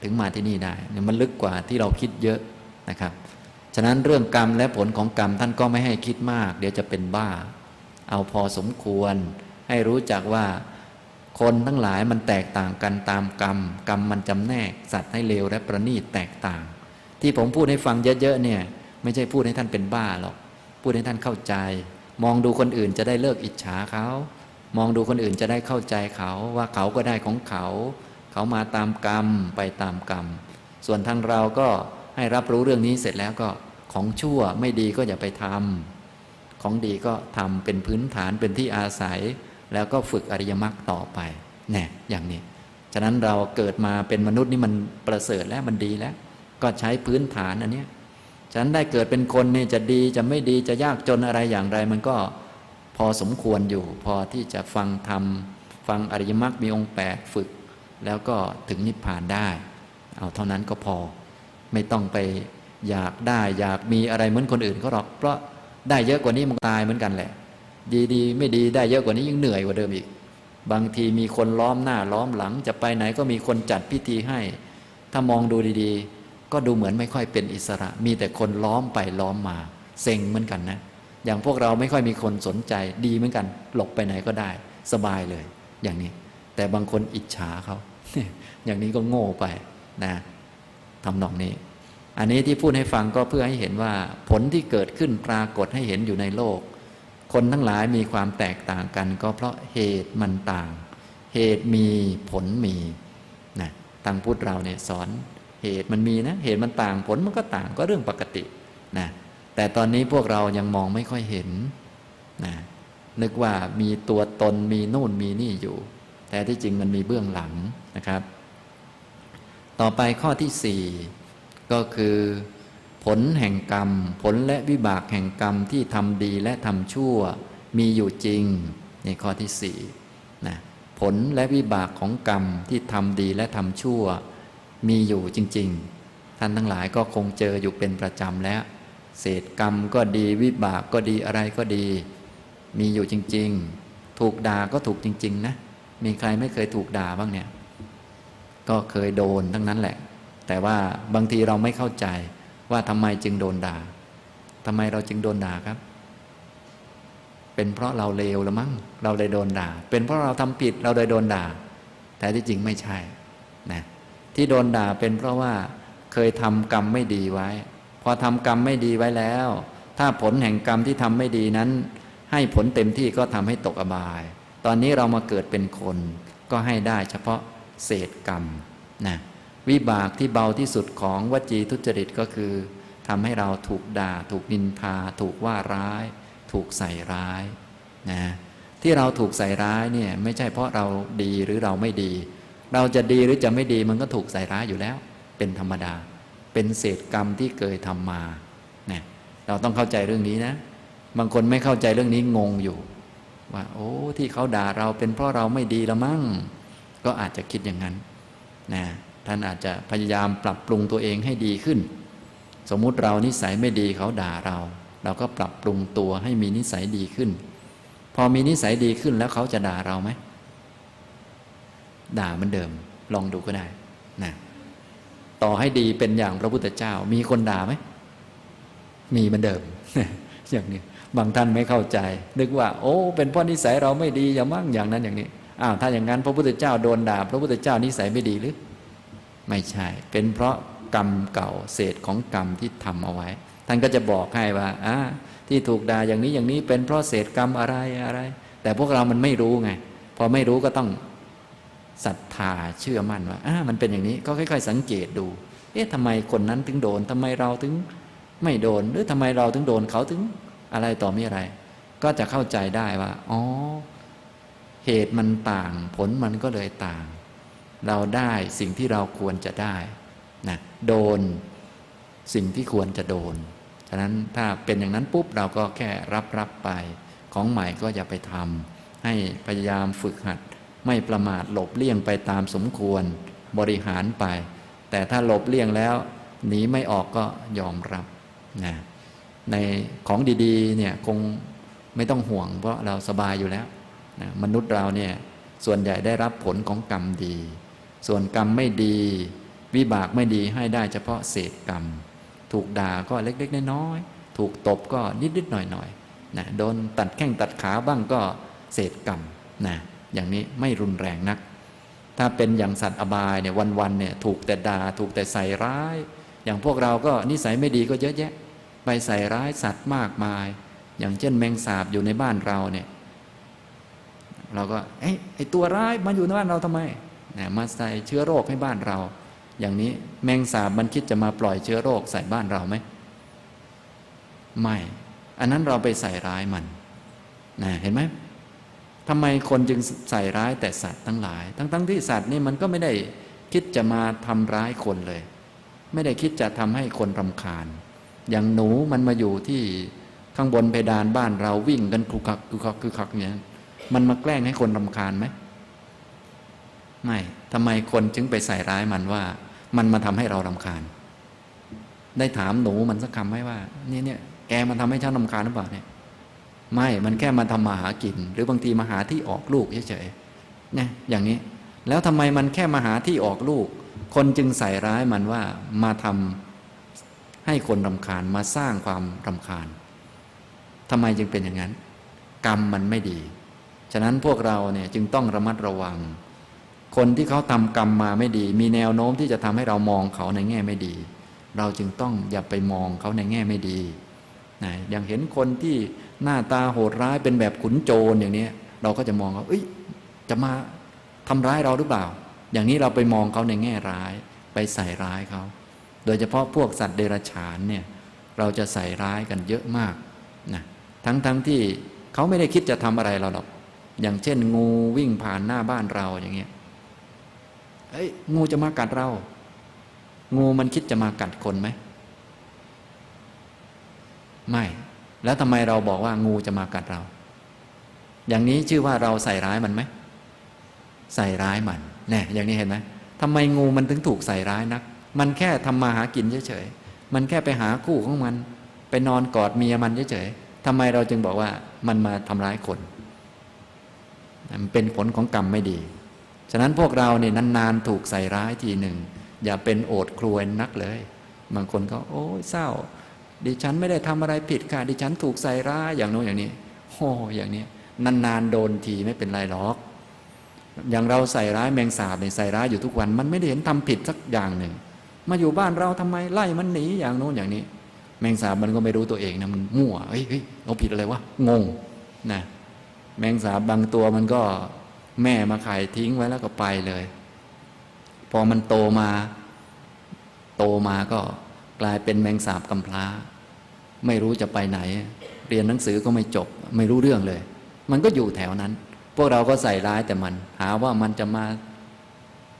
ถึงมาที่นี่ได้เนี่ยมันลึกกว่าที่เราคิดเยอะนะครับฉะนั้นเรื่องกรรมและผลของกรรมท่านก็ไม่ให้คิดมากเดี๋ยวจะเป็นบ้าเอาพอสมควรให้รู้จักว่าคนทั้งหลายมันแตกต่างกันตามกรรมมันจำแนกสัตว์ให้เลวและประณีตแตกต่างที่ผมพูดให้ฟังเยอะๆเนี่ยไม่ใช่พูดให้ท่านเป็นบ้าหรอกพูดให้ท่านเข้าใจมองดูคนอื่นจะได้เลิกอิจฉาเขามองดูคนอื่นจะได้เข้าใจเขาว่าเขาก็ได้ของเขามาตามกรรมไปตามกรรมส่วนทางเราก็ให้รับรู้เรื่องนี้เสร็จแล้วก็ของชั่วไม่ดีก็อย่าไปทำของดีก็ทำเป็นพื้นฐานเป็นที่อาศัยแล้วก็ฝึกอริยมรรคต่อไปแน่อย่างนี้ฉะนั้นเราเกิดมาเป็นมนุษย์นี่มันประเสริฐแล้วมันดีแล้วก็ใช้พื้นฐานอันนี้ฉะนั้นได้เกิดเป็นคนเนี่ยจะดีจะไม่ดีจะยากจนอะไรอย่างไรมันก็พอสมควรอยู่พอที่จะฟังธรรมฟังอริยมรรคมีองค์8ฝึกแล้วก็ถึงนิพพานได้เอาเท่านั้นก็พอไม่ต้องไปอยากได้อยากมีอะไรเหมือนคนอื่นเขาหรอกเพราะได้เยอะกว่านี้มันตายเหมือนกันแหละดีไม่ดีได้เยอะกว่านี้ยิ่งเหนื่อยกว่าเดิมอีกบางทีมีคนล้อมหน้าล้อมหลังจะไปไหนก็มีคนจัดพิธีให้ถ้ามองดูดีๆก็ดูเหมือนไม่ค่อยเป็นอิสระมีแต่คนล้อมไปล้อมมาเซ็งเหมือนกันนะอย่างพวกเราไม่ค่อยมีคนสนใจดีเหมือนกันหลบไปไหนก็ได้สบายเลยอย่างนี้แต่บางคนอิจฉาเขาอย่างนี้ก็โง่ไปนะทำนองนี้อันนี้ที่พูดให้ฟังก็เพื่อให้เห็นว่าผลที่เกิดขึ้นปรากฏให้เห็นอยู่ในโลกคนทั้งหลายมีความแตกต่างกันก็เพราะเหตุมันต่างเหตุมีผลมีนะทางพุทธเราเนี่ยสอนเหตุมันมีนะเหตุมันต่างผลมันก็ต่างก็เรื่องปกตินะแต่ตอนนี้พวกเรายังมองไม่ค่อยเห็นนะ นึกว่ามีตัวตนมีนู่นมีนี่อยู่แต่ที่จริงมันมีเบื้องหลังนะครับ ต่อไปข้อที่ 4ก็คือผลแห่งกรรมผลและวิบากแห่งกรรมที่ทำดีและทำชั่วมีอยู่จริงในข้อที่4นะผลและวิบากของกรรมที่ทำดีและทำชั่วมีอยู่จริงๆท่านทั้งหลายก็คงเจออยู่เป็นประจำแล้วเศษกรรมก็ดีวิบากก็ดีอะไรก็ดีมีอยู่จริงๆถูกด่าก็ถูกจริงๆนะมีใครไม่เคยถูกด่าบ้างเนี่ยก็เคยโดนทั้งนั้นแหละแต่ว่าบางทีเราไม่เข้าใจว่าทำไมจึงโดนด่าทำไมเราจึงโดนด่าครับเป็นเพราะเราเลวหรือมั้งเราเลยโดนด่าเป็นเพราะเราทำผิดเราเลยโดนด่าแต่ที่จริงไม่ใช่นะที่โดนด่าเป็นเพราะว่าเคยทำกรรมไม่ดีไว้พอทำกรรมไม่ดีไว้แล้วถ้าผลแห่งกรรมที่ทำไม่ดีนั้นให้ผลเต็มที่ก็ทำให้ตกอบายตอนนี้เรามาเกิดเป็นคนก็ให้ได้เฉพาะเศษกรรมนะวิบากที่เบาที่สุดของวจีทุจริตก็คือทำให้เราถูกด่าถูกนินทาถูกว่าร้ายถูกใส่ร้ายนะที่เราถูกใส่ร้ายเนี่ยไม่ใช่เพราะเราดีหรือเราไม่ดีเราจะดีหรือจะไม่ดีมันก็ถูกใส่ร้ายอยู่แล้วเป็นธรรมดาเป็นเศษกรรมที่เคยทำมาเนี่ยเราต้องเข้าใจเรื่องนี้นะบางคนไม่เข้าใจเรื่องนี้งงอยู่ว่าโอ้ที่เขาด่าเราเป็นเพราะเราไม่ดีละมั้งก็อาจจะคิดอย่างนั้นนะท่านอาจจะพยายามปรับปรุงตัวเองให้ดีขึ้นสมมุติเรานิสัยไม่ดีเขาด่าเราก็ปรับปรุงตัวให้มีนิสัยดีขึ้นพอมีนิสัยดีขึ้นแล้วเขาจะด่าเราไหมด่าเหมือนเดิมลองดูก็ได้นะต่อให้ดีเป็นอย่างพระพุทธเจ้ามีคนด่าไหมมีเหมือนเดิม อย่างนี้บางท่านไม่เข้าใจนึกว่าโอ้เป็นเพราะนิสัยเราไม่ดีอย่ามั่งอย่างนั้นอย่างนี้อ้าวถ้าอย่างนั้นพระพุทธเจ้าโดนด่าพระพุทธเจ้านิสัยไม่ดีหรือไม่ใช่เป็นเพราะกรรมเก่าเศษของกรรมที่ทำเอาไว้ท่านก็จะบอกให้ว่าที่ถูกด่าอย่างนี้อย่างนี้เป็นเพราะเศษกรรมอะไรอะไรแต่พวกเรามันไม่รู้ไงพอไม่รู้ก็ต้องศรัทธาเชื่อมั่นว่ามันเป็นอย่างนี้ก็ค่อยๆสังเกตดูทำไมคนนั้นถึงโดนทำไมเราถึงไม่โดนหรือทำไมเราถึงโดนเขาถึงอะไรต่อมีอะไรก็จะเข้าใจได้ว่าอ๋อเหตุมันต่างผลมันก็เลยต่างเราได้สิ่งที่เราควรจะได้นะโดนสิ่งที่ควรจะโดนฉะนั้นถ้าเป็นอย่างนั้นปุ๊บเราก็แค่รับไปของใหม่ก็อย่าไปทำให้พยายามฝึกหัดไม่ประมาทหลบเลี่ยงไปตามสมควรบริหารไปแต่ถ้าหลบเลี่ยงแล้วหนีไม่ออกก็ยอมรับนะในของดีๆเนี่ยคงไม่ต้องห่วงเพราะเราสบายอยู่แล้วนะมนุษย์เราเนี่ยส่วนใหญ่ได้รับผลของกรรมดีส่วนกรรมไม่ดีวิบากไม่ดีให้ได้เฉพาะเศษกรรมถูกด่าก็เล็กๆน้อยๆถูกตบก็นิดๆหน่อยๆนะโดนตัดแข้งตัดขาบ้างก็เศษกรรมนะอย่างนี้ไม่รุนแรงนักถ้าเป็นอย่างสัตว์อบายเนี่ยวันๆเนี่ยถูกแต่ด่าถูกแต่ใส่ร้ายอย่างพวกเราก็นิสัยไม่ดีก็เยอะแยะไปใส่ร้ายสัตว์มากมายอย่างเช่นแมงสาบอยู่ในบ้านเราเนี่ยเราก็ไอ้ตัวร้ายมาอยู่ในบ้านเราทำไมเนี่ยมาใส่เชื้อโรคให้บ้านเราอย่างนี้แมงสาบมันคิดจะมาปล่อยเชื้อโรคใส่บ้านเราไหมไม่อันนั้นเราไปใส่ร้ายมันนะเห็นไหมทำไมคนจึงใส่ร้ายแต่สัตว์ทั้งหลายทั้งที่สัตว์นี่มันก็ไม่ได้คิดจะมาทำร้ายคนเลยไม่ได้คิดจะทำให้คนรำคาญอย่างหนูมันมาอยู่ที่ข้างบนเพดานบ้านเราวิ่งกันคุกคักคุกคักคุกคักอย่างนี้มันมาแกล้งให้คนรำคาญไหมไม่ทำไมคนจึงไปใส่ร้ายมันว่ามันมาทำให้เรารำคาญได้ถามหนูมันสักคำไหมว่าเนี่ยแกมันทำให้ฉันรำคาญหรือเปล่าเนี่ยไม่มันแค่มาทำมาหากินหรือบางทีมาหาที่ออกลูกเฉยๆเนี่ยอย่างนี้แล้วทำไมมันแค่มาหาที่ออกลูกคนจึงใส่ร้ายมันว่ามาทำให้คนรำคาญมาสร้างความรำคาญทำไมจึงเป็นอย่างนั้นกรรมมันไม่ดีฉะนั้นพวกเราเนี่ยจึงต้องระมัดระวังคนที่เขาทำกรรมมาไม่ดีมีแนวโน้มที่จะทำให้เรามองเขาในแง่ไม่ดีเราจึงต้องอย่าไปมองเขาในแง่ไม่ดีนะอย่างเห็นคนที่หน้าตาโหดร้ายเป็นแบบขุนโจรอย่างนี้เราก็จะมองเขาจะมาทำร้ายเราหรือเปล่าอย่างนี้เราไปมองเขาในแง่ร้ายไปใส่ร้ายเขาโดยเฉพาะพวกสัตว์เดรัจฉานเนี่ยเราจะใส่ร้ายกันเยอะมากนะทั้งที่ เขาไม่ได้คิดจะทำอะไรเราหรอกอย่างเช่นงูวิ่งผ่านหน้าบ้านเราอย่างเงี้ยเฮ้ยงูจะมากัดเรางูมันคิดจะมากัดคนไหมไม่แล้วทำไมเราบอกว่างูจะมากัดเราอย่างนี้ชื่อว่าเราใส่ร้ายมันไหมใส่ร้ายมันแน่อย่างนี้เห็นไหมทำไมงูมันถึงถูกใส่ร้ายนักมันแค่ทำมาหากินเฉยๆมันแค่ไปหาคู่ของมันไปนอนกอดเมียมันเฉยๆทำไมเราจึงบอกว่ามันมาทำร้ายคนมันเป็นผลของกรรมไม่ดีฉะนั้นพวกเราเนี่ยนานๆถูกใส่ร้ายทีหนึ่งอย่าเป็นโอดครวญนักเลยบางคนก็โอ้ยเศร้าดิฉันไม่ได้ทำอะไรผิดค่ะดิฉันถูกใส่ร้ายอย่างโน้นอย่างนี้โอ้อย่างนี้นานๆโดนทีไม่เป็นไรหรอกอย่างเราใส่ร้ายแมงสาบเนี่ยใส่ร้ายอยู่ทุกวันมันไม่ได้เห็นทำผิดสักอย่างหนึ่งมาอยู่บ้านเราทำไมไล่มันหนีอย่างโน้นอย่างนี้แมงสาบมันก็ไม่รู้ตัวเองนะมันมั่วเฮ้ยเราผิดอะไรวะงงนะแมงสาบบางตัวมันก็แม่มาไข่ทิ้งไว้แล้วก็ไปเลยพอมันโตมาก็กลายเป็นแมงสาบกำพร้าไม่รู้จะไปไหนเรียนหนังสือก็ไม่จบไม่รู้เรื่องเลยมันก็อยู่แถวนั้นพวกเราก็ใส่ร้ายแต่มันหาว่ามันจะมา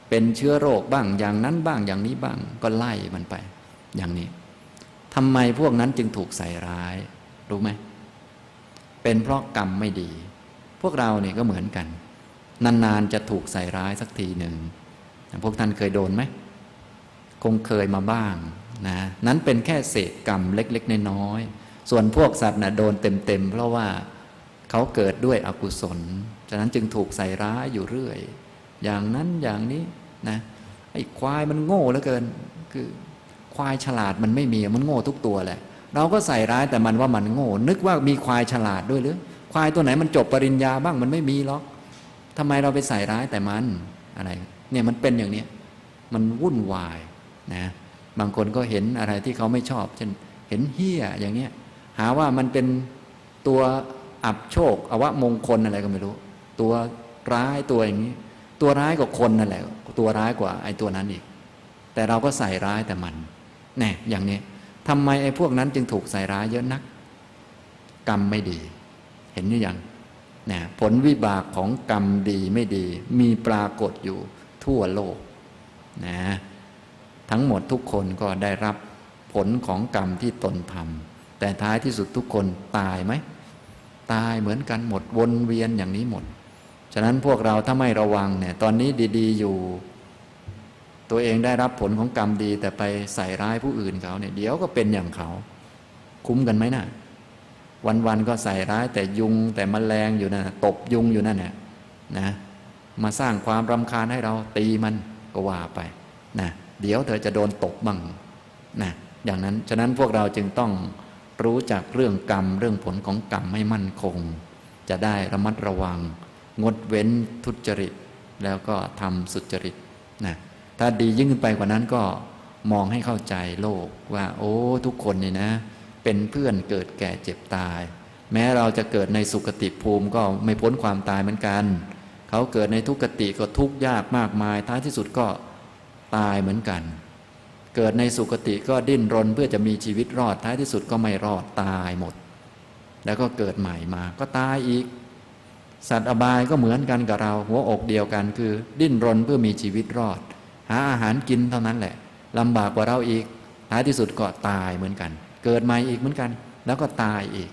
เป็นเชื้อโรคบ้างอย่างนั้นบ้างอย่างนี้บ้างก็ไล่มันไปอย่างนี้ทำไมพวกนั้นจึงถูกใส่ร้ายรู้ไหมเป็นเพราะกรรมไม่ดีพวกเราเนี่ยก็เหมือนกันนานๆจะถูกใส่ร้ายสักทีหนึ่งพวกท่านเคยโดนไหมคงเคยมาบ้างนะนั้นเป็นแค่เศษกรรมเล็กๆน้อยๆส่วนพวกสัตว์น่ะโดนเต็มๆเพราะว่าเขาเกิดด้วยอกุศลฉะนั้นจึงถูกใส่ร้ายอยู่เรื่อยอย่างนั้นอย่างนี้นะไอ้ควายมันโง่เหลือเกินคือควายฉลาดมันไม่มีมันโง่ทุกตัวแหละเราก็ใส่ร้ายแต่มันว่ามันโง่นึกว่ามีควายฉลาดด้วยหรือควายตัวไหนมันจบปริญญาบ้างมันไม่มีหรอกทำไมเราไปใส่ร้ายแต่มันอะไรเนี่ยมันเป็นอย่างนี้มันวุ่นวายนะบางคนก็เห็นอะไรที่เขาไม่ชอบเช่นเห็นเหี้ยอย่างเนี้ยหาว่ามันเป็นตัวอับโชคอวมงคลอะไรก็ไม่รู้ตัวร้ายตัวอย่างนี้ตัวร้ายกว่าคนนั่นแหละตัวร้ายกว่าไอ้ตัวนั้นอีกแต่เราก็ใส่ร้ายแต่มันแน่อย่างนี้ทำไมไอ้พวกนั้นจึงถูกใส่ร้ายเยอะนักกรรมไม่ดีเห็นหรือยังนะผลวิบากของกรรมดีไม่ดีมีปรากฏอยู่ทั่วโลกนะทั้งหมดทุกคนก็ได้รับผลของกรรมที่ตนทำแต่ท้ายที่สุดทุกคนตายไหมตายเหมือนกันหมดวนเวียนอย่างนี้หมดฉะนั้นพวกเราถ้าไม่ระวังเนี่ยตอนนี้ดีๆอยู่ตัวเองได้รับผลของกรรมดีแต่ไปใส่ร้ายผู้อื่นเขาเนี่ยเดี๋ยวก็เป็นอย่างเขาคุ้มกันไหมนะวันๆก็ใส่ร้ายแต่ยุงแต่แมลงอยู่นั่นตบยุงอยู่นั่นนะมาสร้างความรำคาญให้เราตีมันก็ว่าไปนะเดี๋ยวเธอจะโดนตบบ้างนะอย่างนั้นฉะนั้นพวกเราจึงต้องรู้จักเรื่องกรรมเรื่องผลของกรรมให้มั่นคงจะได้ระมัดระวังงดเว้นทุจริตแล้วก็ทำสุจริตนะถ้าดียิ่งขึ้นไปกว่านั้นก็มองให้เข้าใจโลกว่าโอ้ทุกคนนี่นะเป็นเพื่อนเกิดแก่เจ็บตายแม้เราจะเกิดในสุคติภูมิก็ไม่พ้นความตายเหมือนกันเขาเกิดในทุกขติก็ทุกข์ยากมากมายท้ายที่สุดก็ตายเหมือนกันเกิดในสุคติก็ดิ้นรนเพื่อจะมีชีวิตรอดท้ายที่สุดก็ไม่รอดตายหมดแล้วก็เกิดใหม่มาก็ตายอีกสัตว์อบายก็เหมือนกันกับเราหัวอกเดียวกันคือดิ้นรนเพื่อมีชีวิตรอดหาอาหารกินเท่านั้นแหละลำบากกว่าเราอีกท้ายที่สุดก็ตายเหมือนกันเกิดใหม่อีกเหมือนกันแล้วก็ตายอีก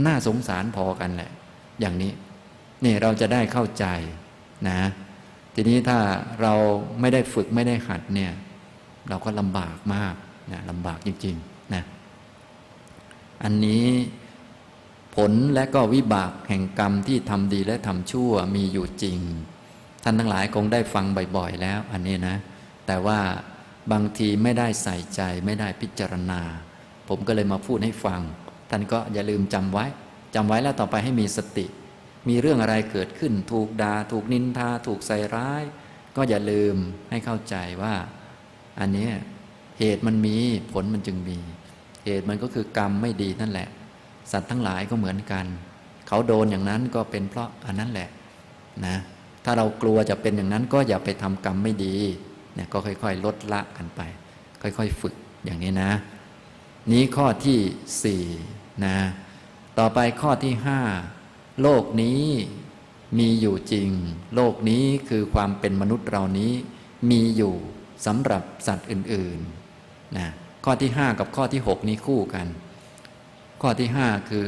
น่าสงสารพอกันแหละอย่างนี้นี่เราจะได้เข้าใจนะทีนี้ถ้าเราไม่ได้ฝึกไม่ได้หัดเนี่ยเราก็ลำบากมากนะลำบากจริงๆนะอันนี้ผลและก็วิบากแห่งกรรมที่ทำดีและทำชั่วมีอยู่จริงท่านทั้งหลายคงได้ฟังบ่อยๆแล้วอันนี้นะแต่ว่าบางทีไม่ได้ใส่ใจไม่ได้พิจารณาผมก็เลยมาพูดให้ฟังท่านก็อย่าลืมจำไว้แล้วต่อไปให้มีสติมีเรื่องอะไรเกิดขึ้นถูกด่าถูกนินทาถูกใส่ร้ายก็อย่าลืมให้เข้าใจว่าอันนี้เหตุมันมีผลมันจึงมีเหตุมันก็คือกรรมไม่ดีนั่นแหละสัตว์ทั้งหลายก็เหมือนกันเขาโดนอย่างนั้นก็เป็นเพราะอันนั้นแหละนะถ้าเรากลัวจะเป็นอย่างนั้นก็อย่าไปทำกรรมไม่ดีเนี่ยก็ค่อยๆลดละกันไปค่อยๆฝึกอย่างนี้นะนี้ข้อที่4นะต่อไปข้อที่ โลกนี้มีอยู่จริงโลกนี้คือความเป็นมนุษย์เรานี้มีอยู่สำหรับสัตว์อื่นๆนะข้อที่5กับข้อที่6นี้คู่กันข้อที่5คือ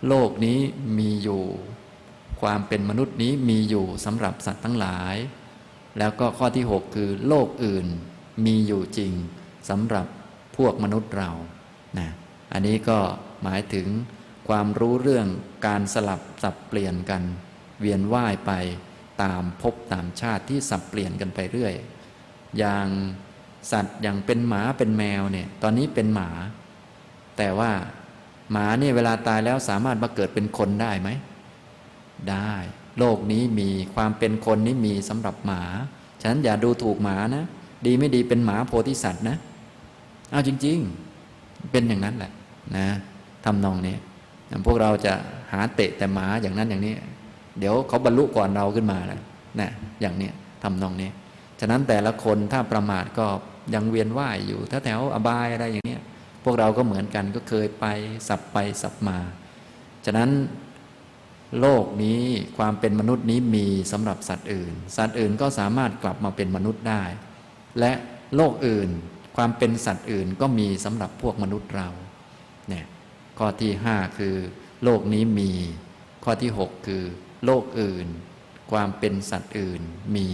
โลกนี้มีอยู่ความเป็นมนุษย์นี้มีอยู่สำหรับสัตว์ทั้งหลายแล้วก็ข้อที่6คือโลกอื่นมีอยู่จริงสำหรับพวกมนุษย์เรานะอันนี้ก็หมายถึงความรู้เรื่องการสลับสับเปลี่ยนกันเวียนว่ายไปตามภพตามชาติที่สับเปลี่ยนกันไปเรื่อยอย่างสัตว์อย่างเป็นหมาเป็นแมวเนี่ยตอนนี้เป็นหมาแต่ว่าหมาเนี่ยเวลาตายแล้วสามารถมาเกิดเป็นคนได้ไหมได้โลกนี้มีความเป็นคนนี้มีสำหรับหมาฉะนั้นอย่าดูถูกหมานะดีไม่ดีเป็นหมาโพธิสัตว์นะเอาจริงๆเป็นอย่างนั้นแหละนะทำนองนี้พวกเราจะหาเตะแต่หมาอย่างนั้นอย่างนี้เดี๋ยวเขาบรรลุก่อนเราขึ้นมานะอย่างนี้ทำนองนี้ฉะนั้นแต่ละคนถ้าประมาทก็ยังเวียนว่ายอยู่แถวอบายอะไรอย่างนี้พวกเราก็เหมือนกันก็เคยไปสับมาฉะนั้นโลกนี้ความเป็นมนุษย์นี้มีสำหรับสัตว์อื่นสัตว์อื่นก็สามารถกลับมาเป็นมนุษย์ได้และโลกอื่นความเป็นสัตว์อื่นก็มีสำหรับพวกมนุษย์เราเนี่ยข้อที่5คือโลกนี้มีข้อที่6คือโลกอื่นความเป็นสัตว์อื่นมี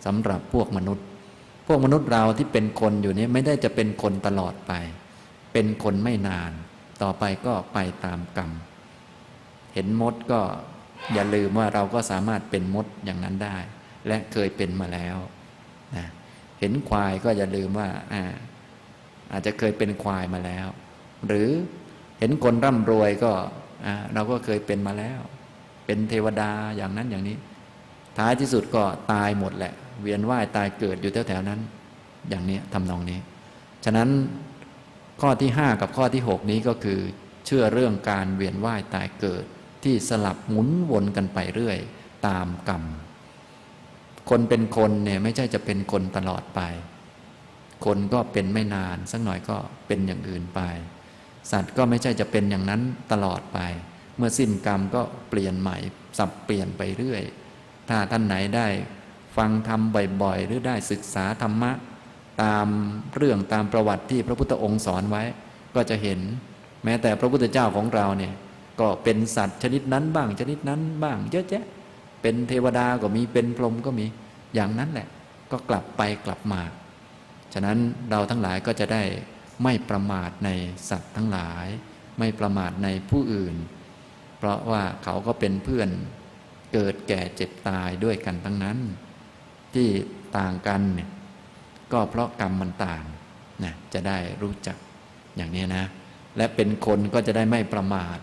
สำหรับพวกมนุษย์เราที่เป็นคนอยู่นี้ไม่ได้จะเป็นคนตลอดไปเป็นคนไม่นานต่อไปก็ไปตามกรรมเห็นมดก็อย่าลืมว่าเราก็สามารถเป็นมดอย่างนั้นได้และเคยเป็นมาแล้วนะเห็นควายก็อย่าลืมว่าอาจจะเคยเป็นควายมาแล้วหรือเห็นคนร่ำรวยก็เราก็เคยเป็นมาแล้วเป็นเทวดาอย่างนั้นอย่างนี้ท้ายที่สุดก็ตายหมดแหละเวียนว่ายตายเกิดอยู่แถวๆนั้นอย่างนี้ทำนองนี้ฉะนั้นข้อที่5กับข้อที่6นี้ก็คือเชื่อเรื่องการเวียนว่ายตายเกิดที่สลับหมุนวนกันไปเรื่อยตามกรรมคนเป็นคนเนี่ยไม่ใช่จะเป็นคนตลอดไปคนก็เป็นไม่นานสักหน่อยก็เป็นอย่างอื่นไปสัตว์ก็ไม่ใช่จะเป็นอย่างนั้นตลอดไปเมื่อสิ้นกรรมก็เปลี่ยนใหม่สับเปลี่ยนไปเรื่อยถ้าท่านไหนได้ฟังธรรมบ่อยๆหรือได้ศึกษาธรรมะตามเรื่องตามประวัติที่พระพุทธองค์สอนไว้ก็จะเห็นแม้แต่พระพุทธเจ้าของเราเนี่ยก็เป็นสัตว์ชนิดนั้นบ้างชนิดนั้นบ้างเยอะแยะเป็นเทวดาก็มีเป็นพรหมก็มีอย่างนั้นแหละก็กลับไปกลับมาฉะนั้นเราทั้งหลายก็จะได้ไม่ประมาทในสัตว์ทั้งหลายไม่ประมาทในผู้อื่นเพราะว่าเขาก็เป็นเพื่อนเกิดแก่เจ็บตายด้วยกันทั้งนั้นที่ต่างกันเนี่ยก็เพราะกรรมมันต่างนะจะได้รู้จักอย่างนี้นะและเป็นคนก็จะได้ไม่ประมาท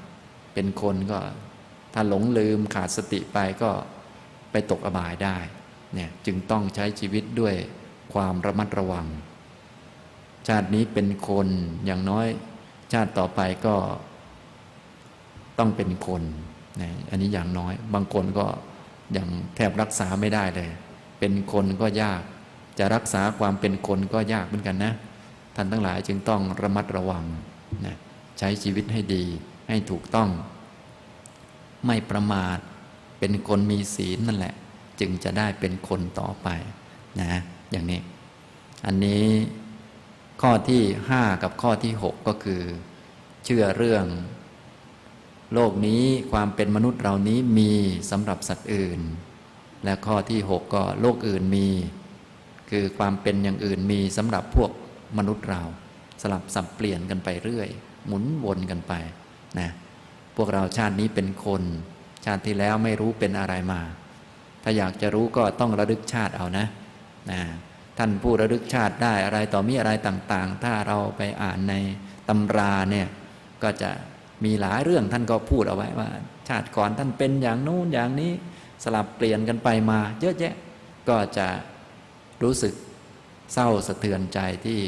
เป็นคนก็ถ้าหลงลืมขาดสติไปก็ไปตกอบายได้เนี่ยจึงต้องใช้ชีวิตด้วยความระมัดระวังชาตินี้เป็นคนอย่างน้อยชาติต่อไปก็ต้องเป็นคนนะอันนี้อย่างน้อยบางคนก็อย่างแทบรักษาไม่ได้เลยเป็นคนก็ยากจะรักษาความเป็นคนก็ยากเหมือนกันนะท่านทั้งหลายจึงต้องระมัดระวังนะใช้ชีวิตให้ดีให้ถูกต้องไม่ประมาทเป็นคนมีศีลนั่นแหละจึงจะได้เป็นคนต่อไปนะอย่างนี้อันนี้ข้อที่5กับข้อที่6ก็คือเชื่อเรื่องโลกนี้ความเป็นมนุษย์เรานี้มีสำหรับสัตว์อื่นและข้อที่6ก็โลกอื่นมีคือความเป็นอย่างอื่นมีสำหรับพวกมนุษย์เราสลับสับเปลี่ยนกันไปเรื่อยหมุนวนกันไปนะพวกเราชาตินี้เป็นคนชาติที่แล้วไม่รู้เป็นอะไรมาถ้าอยากจะรู้ก็ต้องระลึกชาติเอานะท่านผู้ระลึกชาติได้อะไรต่อมีอะไรต่างๆถ้าเราไปอ่านในตำราเนี่ยก็จะมีหลายเรื่องท่านก็พูดเอาไว้ว่าชาติก่อนท่านเป็นอย่างนู้นอย่างนี้สลับเปลี่ยนกันไปมาเยอะแยะก็จะรู้สึกเศร้าสะเทือนใจที่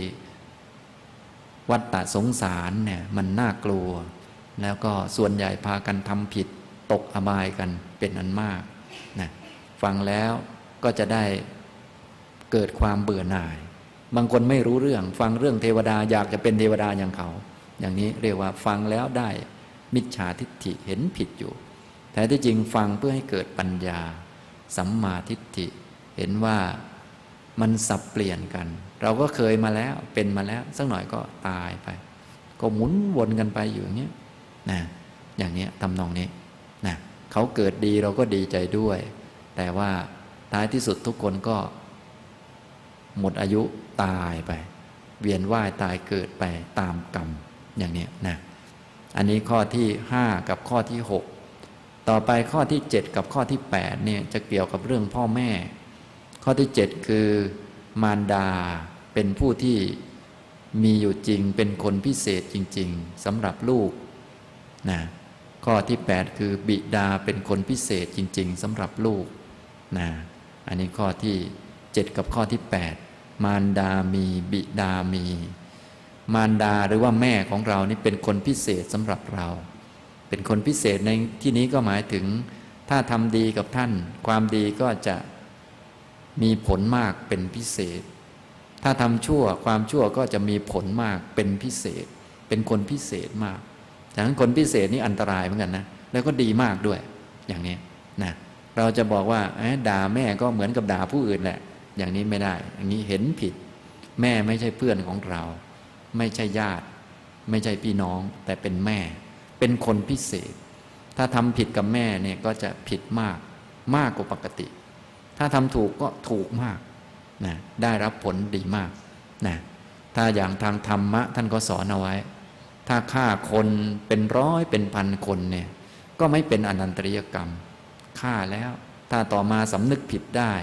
วัฏฏะสงสารเนี่ยมันน่ากลัวแล้วก็ส่วนใหญ่พากันทำผิดตกอบายกันเป็นอันมากนะฟังแล้วก็จะได้เกิดความเบื่อหน่ายบางคนไม่รู้เรื่องฟังเรื่องเทวดาอยากจะเป็นเทวดาอย่างเขาอย่างนี้เรียกว่าฟังแล้วได้มิจฉาทิฏฐิเห็นผิดอยู่ แต่ที่จริงฟังเพื่อให้เกิดปัญญาสัมมาทิฏฐิเห็นว่ามันสับเปลี่ยนกันเราก็เคยมาแล้วเป็นมาแล้วสักหน่อยก็ตายไปก็หมุนวนกันไปอยู่อย่างนี้นะอย่างนี้ทำนองนี้นะเขาเกิดดีเราก็ดีใจด้วยแต่ว่าท้ายที่สุดทุกคนก็หมดอายุตายไปเวียนว่ายตายเกิดไปตามกรรมอย่างนี้นะอันนี้ข้อที่5กับข้อที่6ต่อไปข้อที่7กับข้อที่8เนี่ยจะเกี่ยวกับเรื่องพ่อแม่ข้อที่7คือมารดาเป็นผู้ที่มีอยู่จริงเป็นคนพิเศษจริงๆสำหรับลูกนะข้อที่8คือบิดาเป็นคนพิเศษจริงๆสำหรับลูกนะอันนี้ข้อที่7กับข้อที่8มารดามีบิดามีมารดาหรือว่าแม่ของเรานี่เป็นคนพิเศษสำหรับเราเป็นคนพิเศษในที่นี้ก็หมายถึงถ้าทำดีกับท่านความดีก็จะมีผลมากเป็นพิเศษถ้าทำชั่วความชั่วก็จะมีผลมากเป็นพิเศษเป็นคนพิเศษมากฉะนั้นคนพิเศษนี่อันตรายเหมือนกันนะแล้วก็ดีมากด้วยอย่างนี้นะเราจะบอกว่าด่าแม่ก็เหมือนกับด่าผู้อื่นแหละอย่างนี้ไม่ได้อย่างนี้เห็นผิดแม่ไม่ใช่เพื่อนของเราไม่ใช่ญาติไม่ใช่พี่น้องแต่เป็นแม่เป็นคนพิเศษถ้าทำผิดกับแม่เนี่ยก็จะผิดมากมากกว่าปกติถ้าทำถูกก็ถูกมากนะได้รับผลดีมากนะถ้าอย่างทางธรรมะท่านก็สอนเอาไว้ถ้าฆ่าคนเป็นร้อยเป็นพันคนเนี่ยก็ไม่เป็นอนันตริยกรรมฆ่าแล้วถ้าต่อมาสำนึกผิดได้